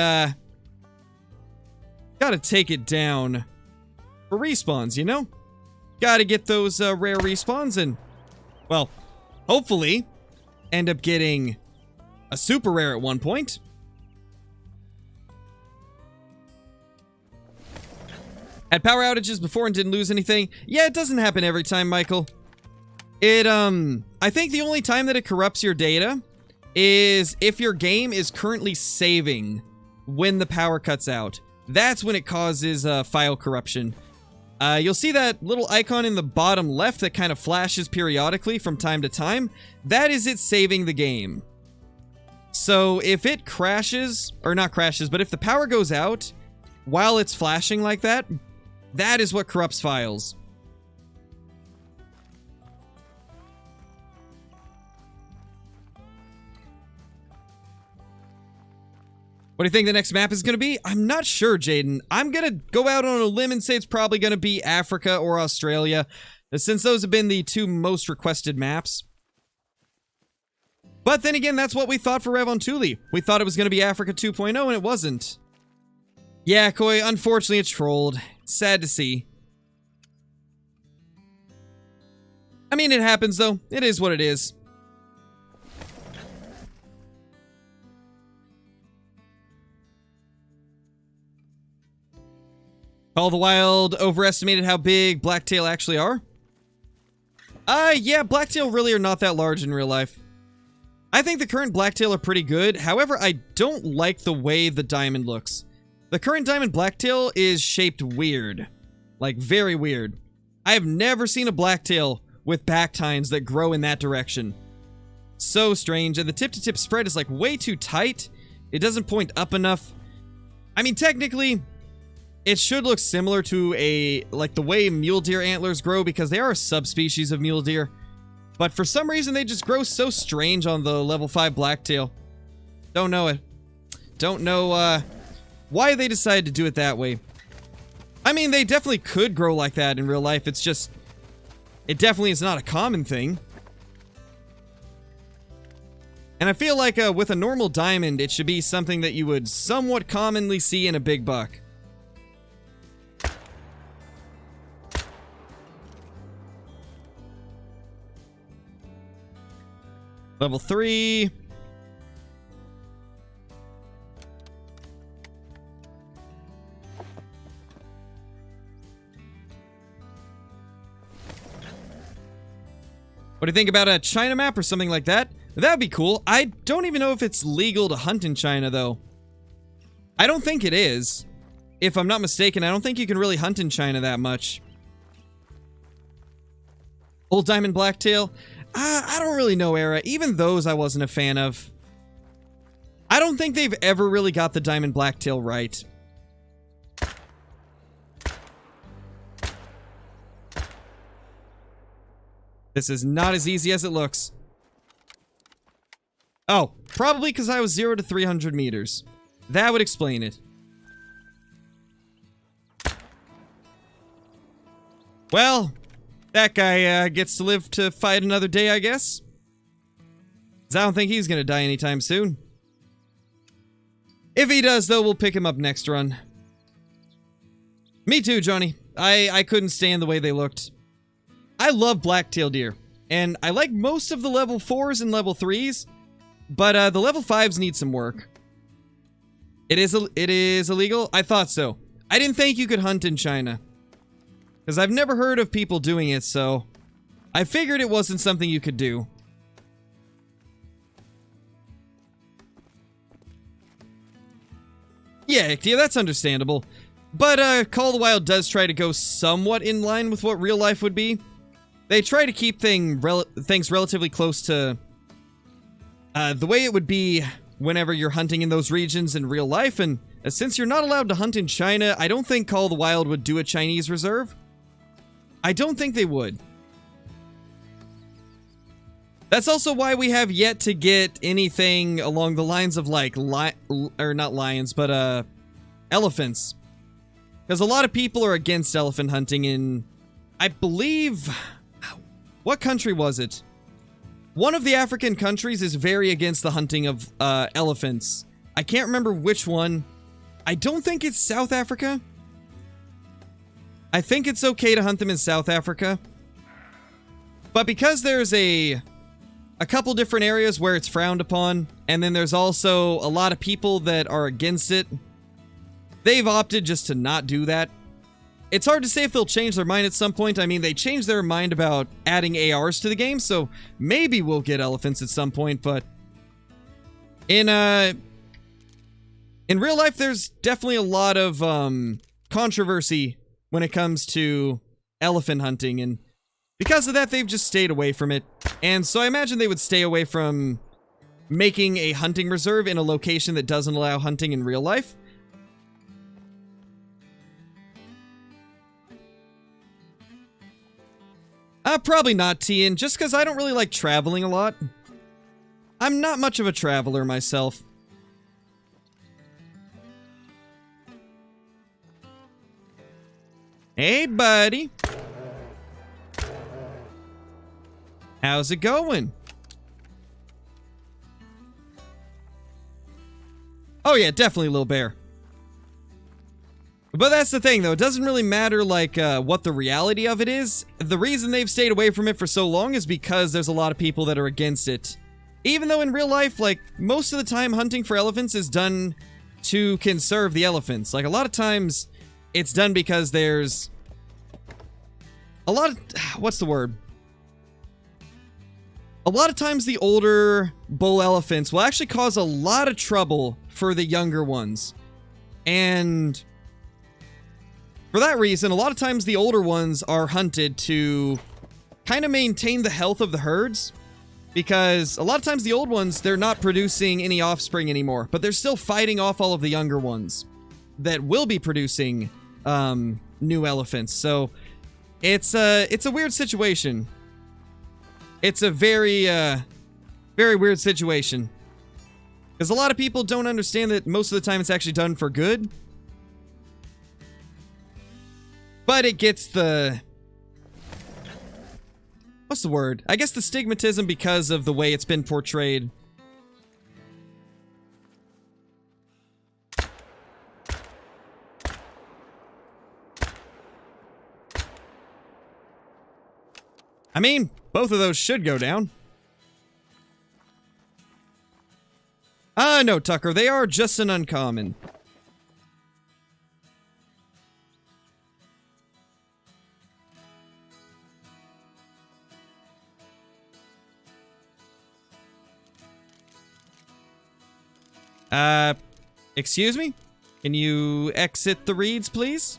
gotta take it down for respawns, you know? Gotta get those rare respawns and, well, hopefully end up getting a super rare at one point. Had power outages before and didn't lose anything. Yeah, it doesn't happen every time, Michael. It, I think the only time that it corrupts your data is if your game is currently saving when the power cuts out. That's when it causes file corruption. You'll see that little icon in the bottom left that kind of flashes periodically from time to time. That is it saving the game. So if it crashes, or not crashes, but if the power goes out while it's flashing like that, that is what corrupts files. What do you think the next map is going to be? I'm not sure, Jaden. I'm going to go out on a limb and say it's probably going to be Africa or Australia, since those have been the two most requested maps. But then again, that's what we thought for Rev on Thule. We thought it was going to be Africa 2.0, and it wasn't. Yeah, Koi, unfortunately it's trolled. It's sad to see. I mean, it happens, though. It is what it is. All the Wild overestimated how big blacktail actually are? Yeah, blacktail really are not that large in real life. I think the current blacktail are pretty good. However, I don't like the way the diamond looks. The current diamond blacktail is shaped weird. Like, very weird. I have never seen a blacktail with back tines that grow in that direction. So strange. And the tip-to-tip spread is like way too tight. It doesn't point up enough. I mean, technically, it should look similar to like the way mule deer antlers grow because they are a subspecies of mule deer. But for some reason, they just grow so strange on the level 5 blacktail. Don't know it. Don't know why they decided to do it that way. I mean, they definitely could grow like that in real life. It's just, it definitely is not a common thing. And I feel like with a normal diamond, it should be something that you would somewhat commonly see in a big buck. Level 3. What do you think about a China map or something like that? That would be cool. I don't even know if it's legal to hunt in China, though. I don't think it is. If I'm not mistaken, I don't think you can really hunt in China that much. Old Diamond Blacktail? I don't really know, Era. Even those I wasn't a fan of. I don't think they've ever really got the Diamond Blacktail right. This is not as easy as it looks. Oh, probably because I was 0 to 300 meters. That would explain it. Well, that guy gets to live to fight another day, I guess. 'Cause I don't think he's gonna die anytime soon. If he does, though, we'll pick him up next run. Me too, Johnny. I couldn't stand the way they looked. I love black-tail deer, and I like most of the level 4s and level 3s, but the level 5s need some work. It is illegal? I thought so. I didn't think you could hunt in China, because I've never heard of people doing it, so I figured it wasn't something you could do. Yeah, that's understandable. But Call of the Wild does try to go somewhat in line with what real life would be. They try to keep things relatively close to the way it would be whenever you're hunting in those regions in real life, and since you're not allowed to hunt in China, I don't think Call of the Wild would do a Chinese reserve. I don't think they would. That's also why we have yet to get anything along the lines of like, not lions, but elephants. Because a lot of people are against elephant hunting in, I believe, what country was it? One of the African countries is very against the hunting of elephants. I can't remember which one. I don't think it's South Africa. I think it's okay to hunt them in South Africa. But because there's a couple different areas where it's frowned upon, and then there's also a lot of people that are against it, they've opted just to not do that. It's hard to say if they'll change their mind at some point. I mean, they changed their mind about adding ARs to the game, so maybe we'll get elephants at some point, but in real life, there's definitely a lot of controversy when it comes to elephant hunting, and because of that, they've just stayed away from it. And so I imagine they would stay away from making a hunting reserve in a location that doesn't allow hunting in real life. Probably not, Tian, just because I don't really like traveling a lot. I'm not much of a traveler myself. Hey, buddy. How's it going? Oh yeah, definitely Little Bear. But that's the thing, though. It doesn't really matter, like, what the reality of it is. The reason they've stayed away from it for so long is because there's a lot of people that are against it. Even though in real life, like, most of the time hunting for elephants is done to conserve the elephants. Like, a lot of times, it's done because there's a lot of... what's the word? A lot of times the older bull elephants will actually cause a lot of trouble for the younger ones. And For that reason, a lot of times the older ones are hunted to kind of maintain the health of the herds, because a lot of times the old ones, they're not producing any offspring anymore, but they're still fighting off all of the younger ones that will be producing new elephants. So it's a weird situation. It's a very weird situation, because a lot of people don't understand that most of the time it's actually done for good, but it gets the, what's the word? I guess the stigmatism because of the way it's been portrayed. I mean, both of those should go down. No, Tucker, they are just an uncommon. Excuse me? Can you exit the reads, please?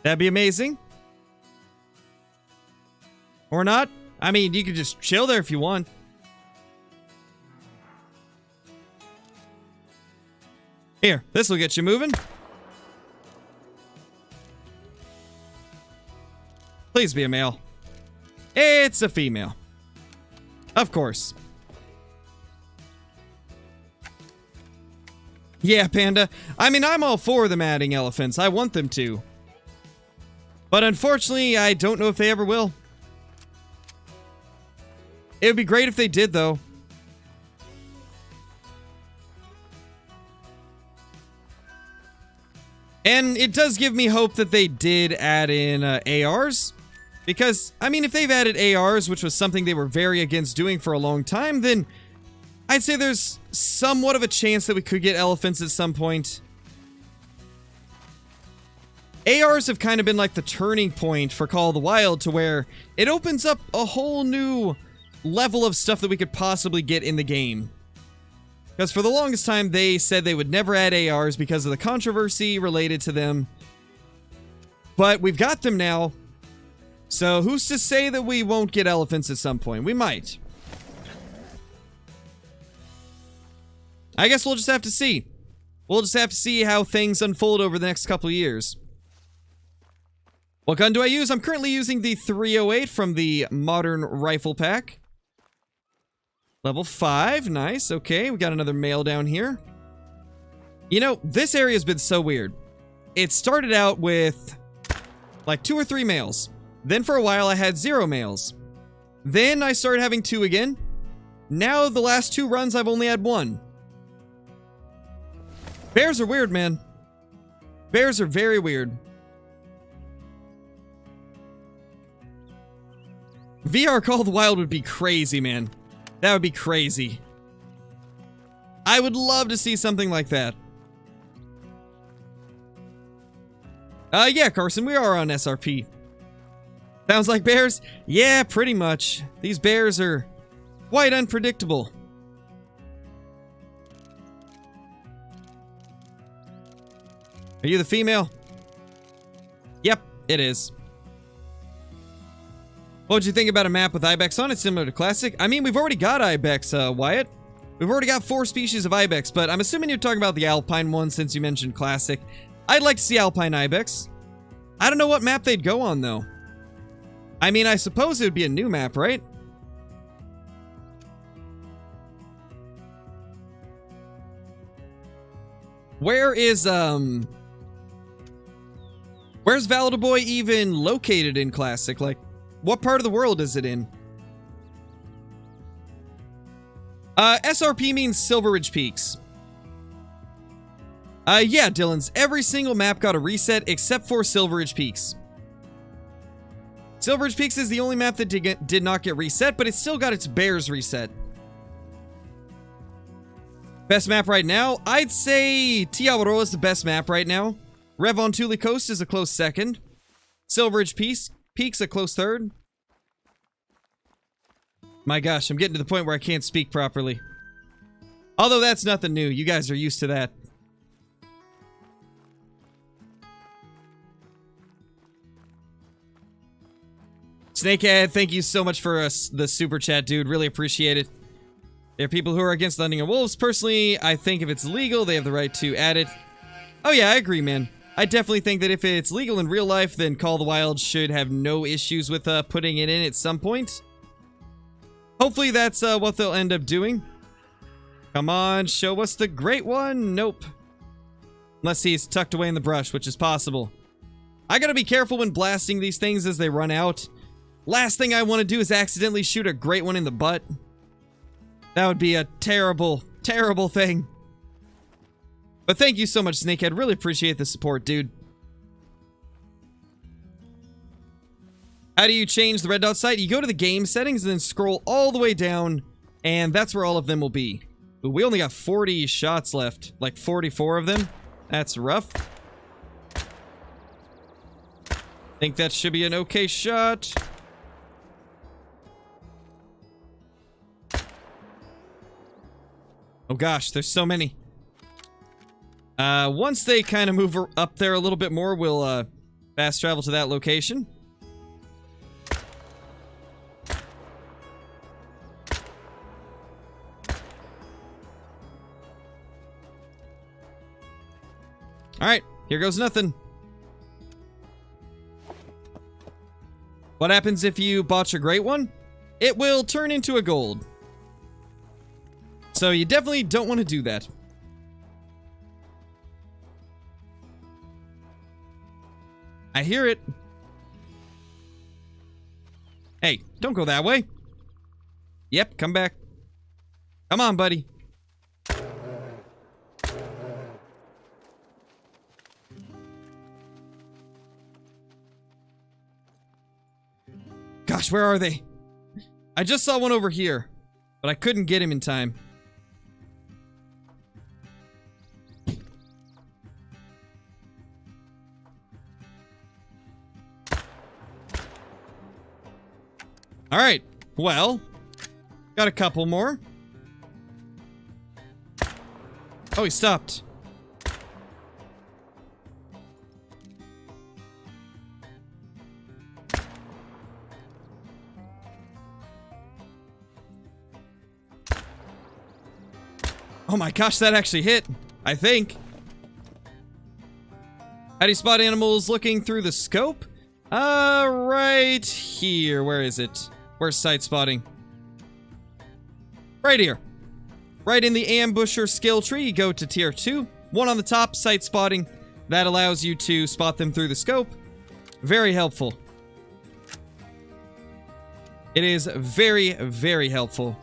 That'd be amazing. Or not. I mean, you could just chill there if you want. Here, this will get you moving. Please be a male. It's a female. Of course. Yeah, Panda. I mean, I'm all for them adding elephants. I want them to. But unfortunately, I don't know if they ever will. It would be great if they did, though. And it does give me hope that they did add in ARs. Because, I mean, if they've added ARs, which was something they were very against doing for a long time, then I'd say there's somewhat of a chance that we could get elephants at some point. ARs have kind of been like the turning point for Call of the Wild, to where it opens up a whole new level of stuff that we could possibly get in the game. Because for the longest time, they said they would never add ARs because of the controversy related to them. But we've got them now. So who's to say that we won't get elephants at some point? We might. I guess we'll just have to see. We'll just have to see how things unfold over the next couple of years. What gun do I use? I'm currently using the 308 from the Modern Rifle Pack. Level 5, nice, okay, we got another male down here. You know, this area's been so weird. It started out with like 2 or 3 males. Then for a while I had 0 males. Then I started having 2 again. Now the last 2 runs I've only had 1. Bears are weird, man. Bears are very weird. VR Call of the Wild would be crazy, man. That would be crazy. I would love to see something like that. Yeah, Carson, we are on SRP. Sounds like bears? Yeah, pretty much. These bears are quite unpredictable. Are you the female? Yep, it is. What would you think about a map with ibex on it, similar to Classic? I mean, we've already got ibex, Wyatt. We've already got 4 species of ibex, but I'm assuming you're talking about the alpine one since you mentioned Classic. I'd like to see alpine ibex. I don't know what map they'd go on, though. I mean, I suppose it would be a new map, right? Where is, where's Valdaboy even located in Classic? Like, what part of the world is it in? SRP means Silver Ridge Peaks. Yeah, Dylan's. Every single map got a reset except for Silver Ridge Peaks. Silver Ridge Peaks is the only map that did not get reset, but it still got its bears reset. Best map right now? I'd say Tiawaroa is the best map right now. Revontuli Coast is a close second. Silver Ridge Peaks a close third. My gosh, I'm getting to the point where I can't speak properly. Although that's nothing new. You guys are used to that. Snakehead, thank you so much for the super chat, dude. Really appreciate it. There are people who are against hunting of wolves. Personally, I think if it's legal, they have the right to add it. Oh yeah, I agree, man. I definitely think that if it's legal in real life, then Call of the Wild should have no issues with putting it in at some point. Hopefully that's what they'll end up doing. Come on, show us the great one. Nope. Unless he's tucked away in the brush, which is possible. I gotta be careful when blasting these things as they run out. Last thing I want to do is accidentally shoot a great one in the butt. That would be a terrible, terrible thing. But thank you so much, Snakehead. Really appreciate the support, dude. How do you change the red dot sight? You go to the game settings and then scroll all the way down, and that's where all of them will be. But we only got 40 shots left, like 44 of them. That's rough. Think that should be an okay shot. Oh gosh, there's so many. Once they kind of move up there a little bit more, we'll fast travel to that location. Alright, here goes nothing. What happens if you botch a great one? It will turn into a gold. So you definitely don't want to do that. I hear it. Hey, don't go that way. Yep, come back. Come on, buddy. Gosh, where are they? I just saw one over here, but I couldn't get him in time. Alright, well, got a couple more. Oh, he stopped. Oh my gosh, that actually hit, I think. How do you spot animals looking through the scope? Right here. Where is it? Where's sight spotting? Right here. Right in the ambusher skill tree, you go to tier 2. One on the top, sight spotting. That allows you to spot them through the scope. Very helpful. It is very, very helpful.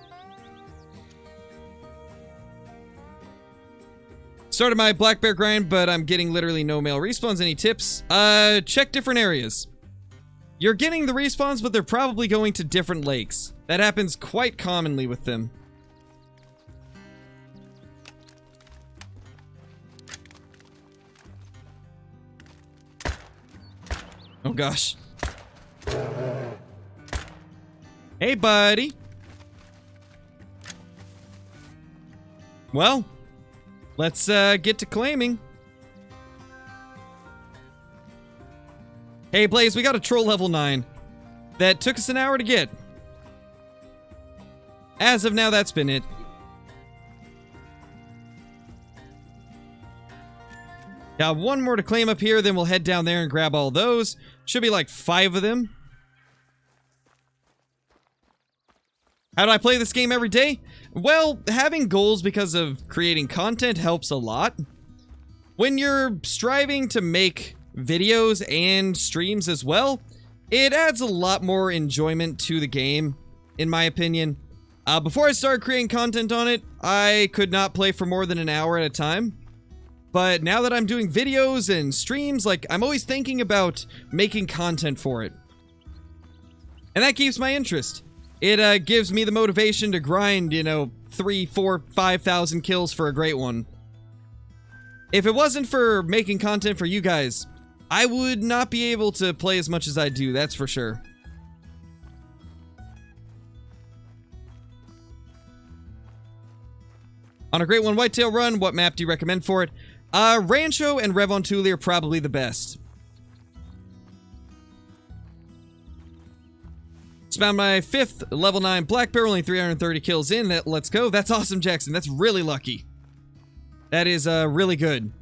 Started my black bear grind, but I'm getting literally no male respawns. Any tips? Check different areas. You're getting the respawns, but they're probably going to different lakes. That happens quite commonly with them. Oh gosh. Hey, buddy. Well, let's get to claiming. Hey, Blaze, we got a troll level 9 that took us an hour to get. As of now, that's been it. Got one more to claim up here, then we'll head down there and grab all those. Should be like 5 of them. How do I play this game every day? Well, having goals because of creating content helps a lot. When you're striving to make videos and streams as well, it adds a lot more enjoyment to the game, in my opinion. Before I started creating content on it, I could not play for more than an hour at a time. But now that I'm doing videos and streams, like, I'm always thinking about making content for it. And that keeps my interest. It gives me the motivation to grind, you know, 3, 4, 5,000 kills for a great one. If it wasn't for making content for you guys, I would not be able to play as much as I do, that's for sure. On a Great One Whitetail run, what map do you recommend for it? Rancho and Revontuli are probably the best. It's about my 5th level 9 black bear, only 330 kills in. Let's go. That's awesome, Jackson. That's really lucky. That is really good.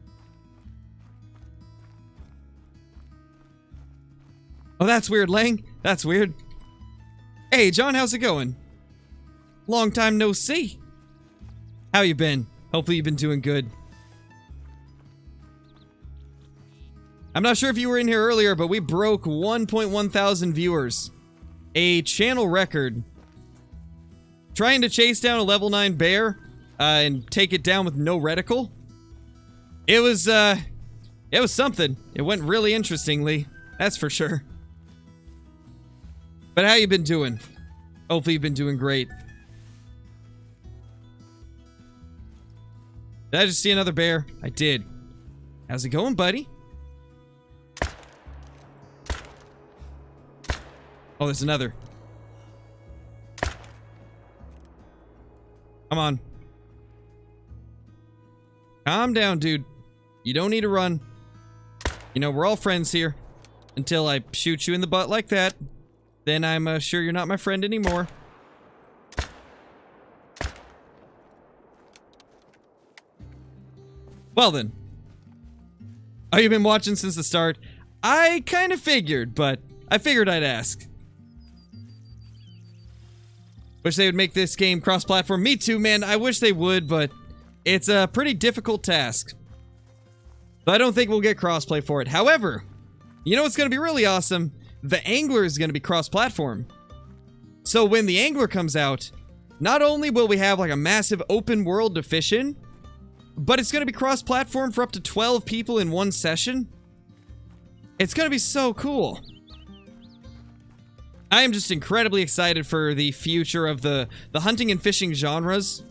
Oh, that's weird, Lang. That's weird. Hey, John, how's it going? Long time no see. How you been? Hopefully you've been doing good. I'm not sure if you were in here earlier, but we broke 1.1 thousand viewers. A channel record. Trying to chase down a level 9 bear and take it down with no reticle. It was something. It went really interestingly. That's for sure. But how you been doing? Hopefully you've been doing great. Did I just see another bear? I did. How's it going, buddy? Oh, there's another. Come on. Calm down, dude. You don't need to run. You know, we're all friends here. Until I shoot you in the butt like that. Then I'm sure you're not my friend anymore. Well then. Oh, you've been watching since the start? I kind of figured, but I figured I'd ask. Wish they would make this game cross-platform. Me too, man. I wish they would, but it's a pretty difficult task. So I don't think we'll get crossplay for it. However, you know what's going to be really awesome? The Angler is going to be cross-platform. So when the Angler comes out, not only will we have like a massive open world to fish in, but it's going to be cross-platform for up to 12 people in one session. It's going to be so cool. I am just incredibly excited for the future of the hunting and fishing genres.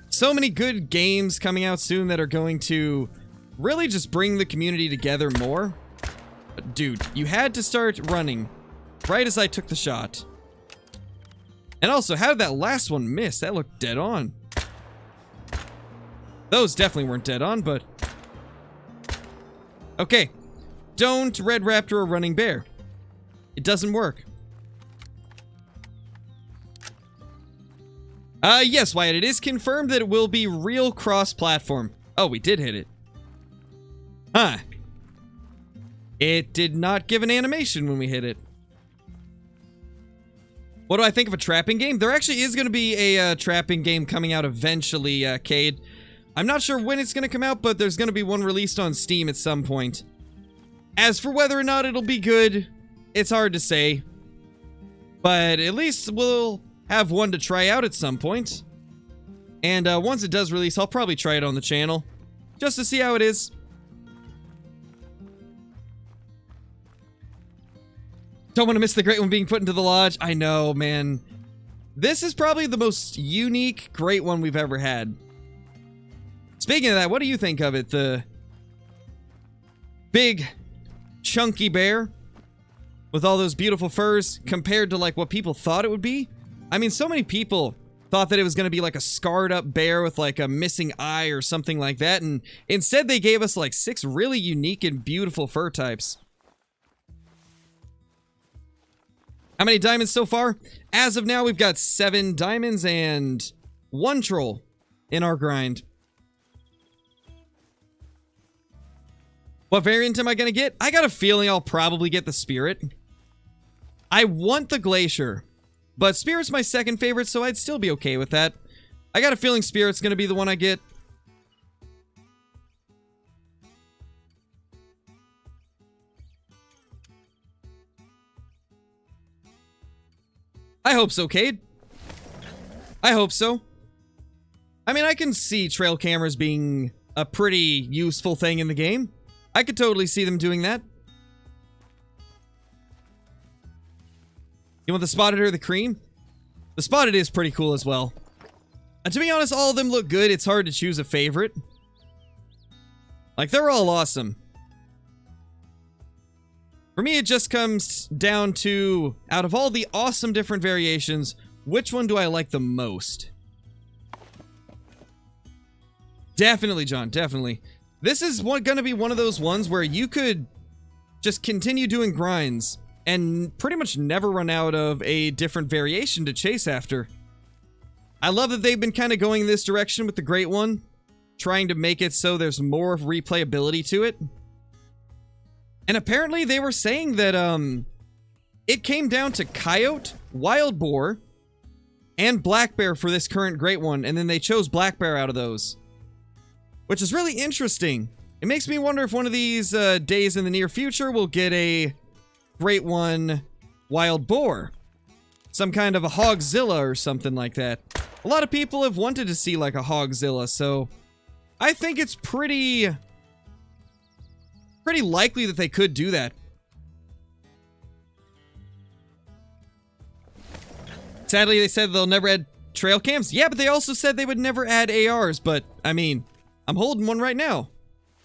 So many good games coming out soon that are going to really just bring the community together more. But dude, you had to start running right as I took the shot. And also, how did that last one miss? That looked dead on. Those definitely weren't dead on, but... Okay. Don't red raptor a running bear. It doesn't work. Yes, Wyatt, it is confirmed that it will be real cross-platform. Oh, we did hit it. Huh. It did not give an animation when we hit it. What do I think of a trapping game? There actually is going to be a trapping game coming out eventually, Cade. I'm not sure when it's going to come out, but there's going to be one released on Steam at some point. As for whether or not it'll be good... It's hard to say, but at least we'll have one to try out at some point. And once it does release, I'll probably try it on the channel, just to see how it is. Don't want to miss the Great One being put into the lodge. I know, man. This is probably the most unique Great One we've ever had. Speaking of that, what do you think of it? The big, chunky bear with all those beautiful furs compared to like what people thought it would be. I mean, so many people thought that it was going to be like a scarred up bear with like a missing eye or something like that. And instead they gave us like 6 really unique and beautiful fur types. How many diamonds so far? As of now, we've got 7 diamonds and 1 troll in our grind. What variant am I going to get? I got a feeling I'll probably get the Spirit. I want the Glacier, but Spirit's my second favorite, so I'd still be okay with that. I got a feeling Spirit's going to be the one I get. I hope so, Cade. I hope so. I mean, I can see trail cameras being a pretty useful thing in the game. I could totally see them doing that. You want the spotted or the cream? The spotted is pretty cool as well. And to be honest, all of them look good. It's hard to choose a favorite. Like, they're all awesome. For me, it just comes down to, out of all the awesome different variations, which one do I like the most? Definitely, John, definitely. This is going to be one of those ones where you could just continue doing grinds and pretty much never run out of a different variation to chase after. I love that they've been kind of going in this direction with the Great One, trying to make it so there's more replayability to it. And apparently they were saying that it came down to coyote, wild boar, and black bear for this current Great One, and then they chose black bear out of those. Which is really interesting. It makes me wonder if one of these days in the near future we'll get a Great One wild boar. Some kind of a hogzilla or something like that. A lot of people have wanted to see like a hogzilla, so I think it's pretty likely that they could do that. Sadly, they said they'll never add trail cams. Yeah, but they also said they would never add ARs, but I mean, I'm holding one right now.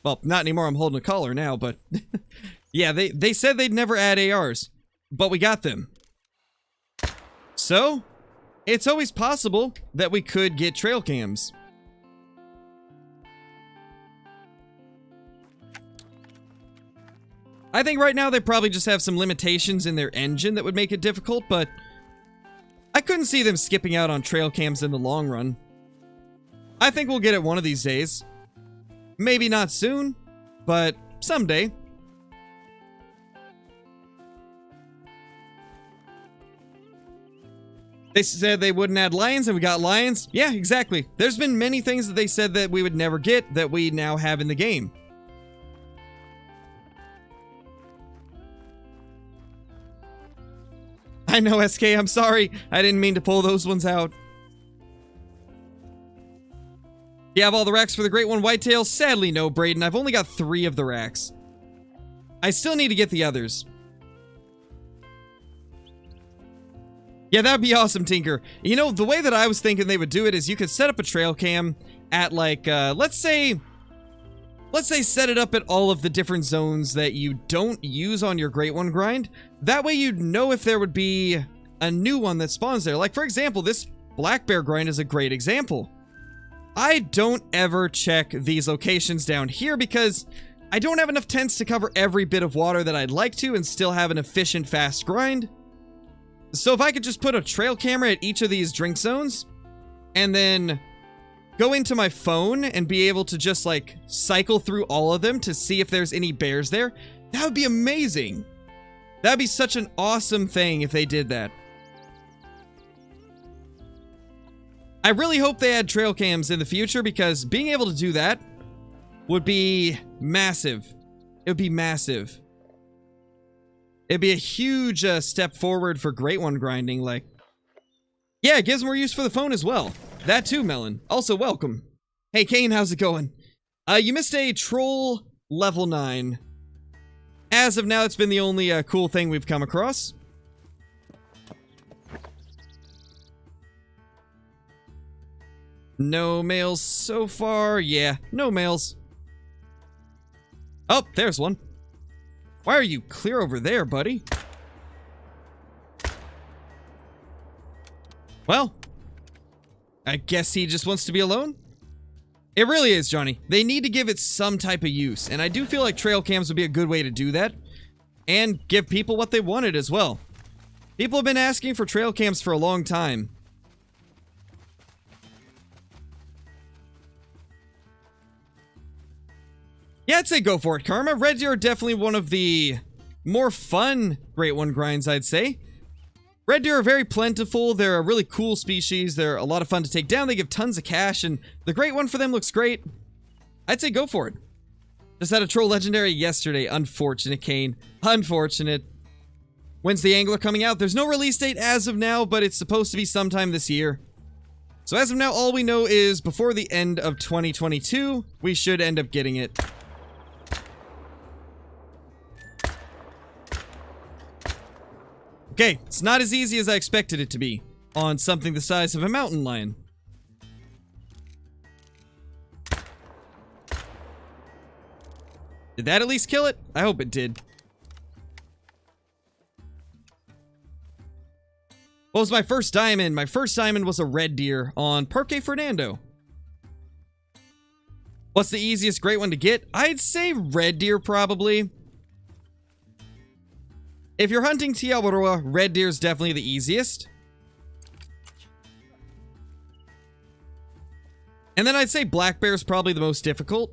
Well, not anymore, I'm holding a collar now, but yeah, they said they'd never add ARs, but we got them. So, it's always possible that we could get trail cams. I think right now they probably just have some limitations in their engine that would make it difficult, but I couldn't see them skipping out on trail cams in the long run. I think we'll get it one of these days. Maybe not soon, but someday. They said they wouldn't add lions, and we got lions. Yeah, exactly. There's been many things that they said that we would never get that we now have in the game. I know, SK, I'm sorry. I didn't mean to pull those ones out. Do you have all the racks for the Great One Whitetail? Sadly, no, Braden. I've only got 3 of the racks. I still need to get the others. Yeah, that'd be awesome, Tinker. You know, the way that I was thinking they would do it is you could set up a trail cam at, like, let's say set it up at all of the different zones that you don't use on your Great One grind. That way you'd know if there would be a new one that spawns there. Like, for example, this black bear grind is a great example. I don't ever check these locations down here because I don't have enough tents to cover every bit of water that I'd like to and still have an efficient, fast grind. So if I could just put a trail camera at each of these drink zones and then go into my phone and be able to just like cycle through all of them to see if there's any bears there, that would be amazing. That'd be such an awesome thing if they did that. I really hope they add trail cams in the future because being able to do that would be massive. It would be massive. It'd be a huge step forward for Great One grinding. Like, yeah, it gives more use for the phone as well. That too, Melon. Also, welcome. Hey, Kane, how's it going? You missed a troll level 9. As of now, it's been the only cool thing we've come across. No males so far. Yeah, no males. Oh, there's one. Why are you clear over there, buddy? Well, I guess he just wants to be alone. It really is, Johnny. They need to give it some type of use, and I do feel like trail cams would be a good way to do that, and give people what they wanted as well. People have been asking for trail cams for a long time. Yeah, I'd say go for it, Karma. Red deer are definitely one of the more fun Great One grinds, I'd say. Red deer are very plentiful. They're a really cool species. They're a lot of fun to take down. They give tons of cash, and the Great One for them looks great. I'd say go for it. Just had a troll legendary yesterday. Unfortunate, Kane. Unfortunate. When's the angler coming out? There's no release date as of now, but it's supposed to be sometime this year. So as of now, all we know is before the end of 2022, we should end up getting it. Okay, it's not as easy as I expected it to be on something the size of a mountain lion. Did that at least kill it? I hope it did. What was my first diamond? My first diamond was a red deer on Parque Fernando. What's the easiest great one to get? I'd say red deer, probably. If you're hunting Tiawaroa, red deer is definitely the easiest. And then I'd say black bear is probably the most difficult.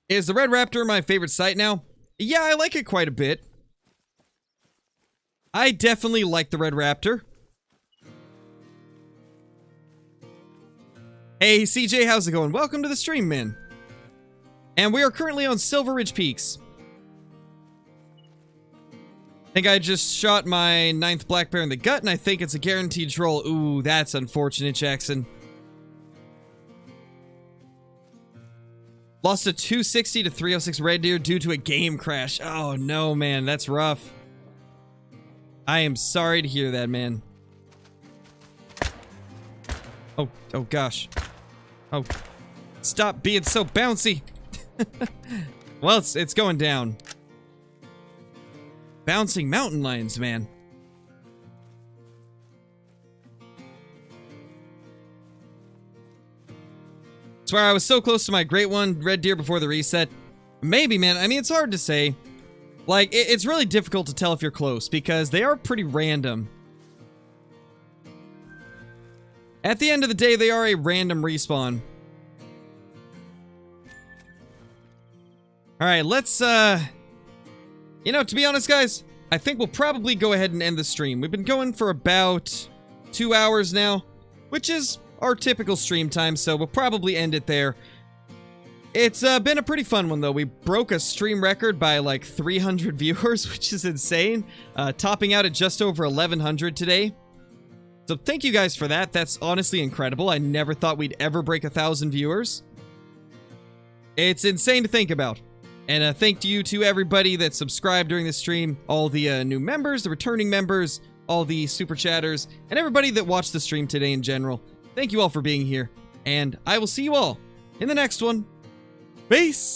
Is the red raptor my favorite sight now? Yeah, I like it quite a bit. I definitely like the red raptor. Hey, CJ, how's it going? Welcome to the stream, man. And we are currently on Silver Ridge Peaks. I think I just shot my 9th black bear in the gut, and I think it's a guaranteed troll. Ooh, that's unfortunate, Jackson. Lost a 260 to 306 red deer due to a game crash. Oh, no, man. That's rough. I am sorry to hear that, man. Oh gosh. Oh, stop being so bouncy. Well, it's going down. Bouncing mountain lions, man. Swear I was so close to my great one, red deer, before the reset. Maybe, man. I mean, it's hard to say. Like, it's really difficult to tell if you're close because they are pretty random. At the end of the day, they are a random respawn. Alright, let's, you know, to be honest, guys, I think we'll probably go ahead and end the stream. We've been going for about 2 hours now, which is our typical stream time, so we'll probably end it there. It's been a pretty fun one, though. We broke a stream record by, like, 300 viewers, which is insane. Topping out at just over 1,100 today. So thank you guys for that. That's honestly incredible. I never thought we'd ever break 1,000 viewers. It's insane to think about. And thank you to everybody that subscribed during the stream, all the new members, the returning members, all the super chatters, and everybody that watched the stream today in general. Thank you all for being here, and I will see you all in the next one. Peace!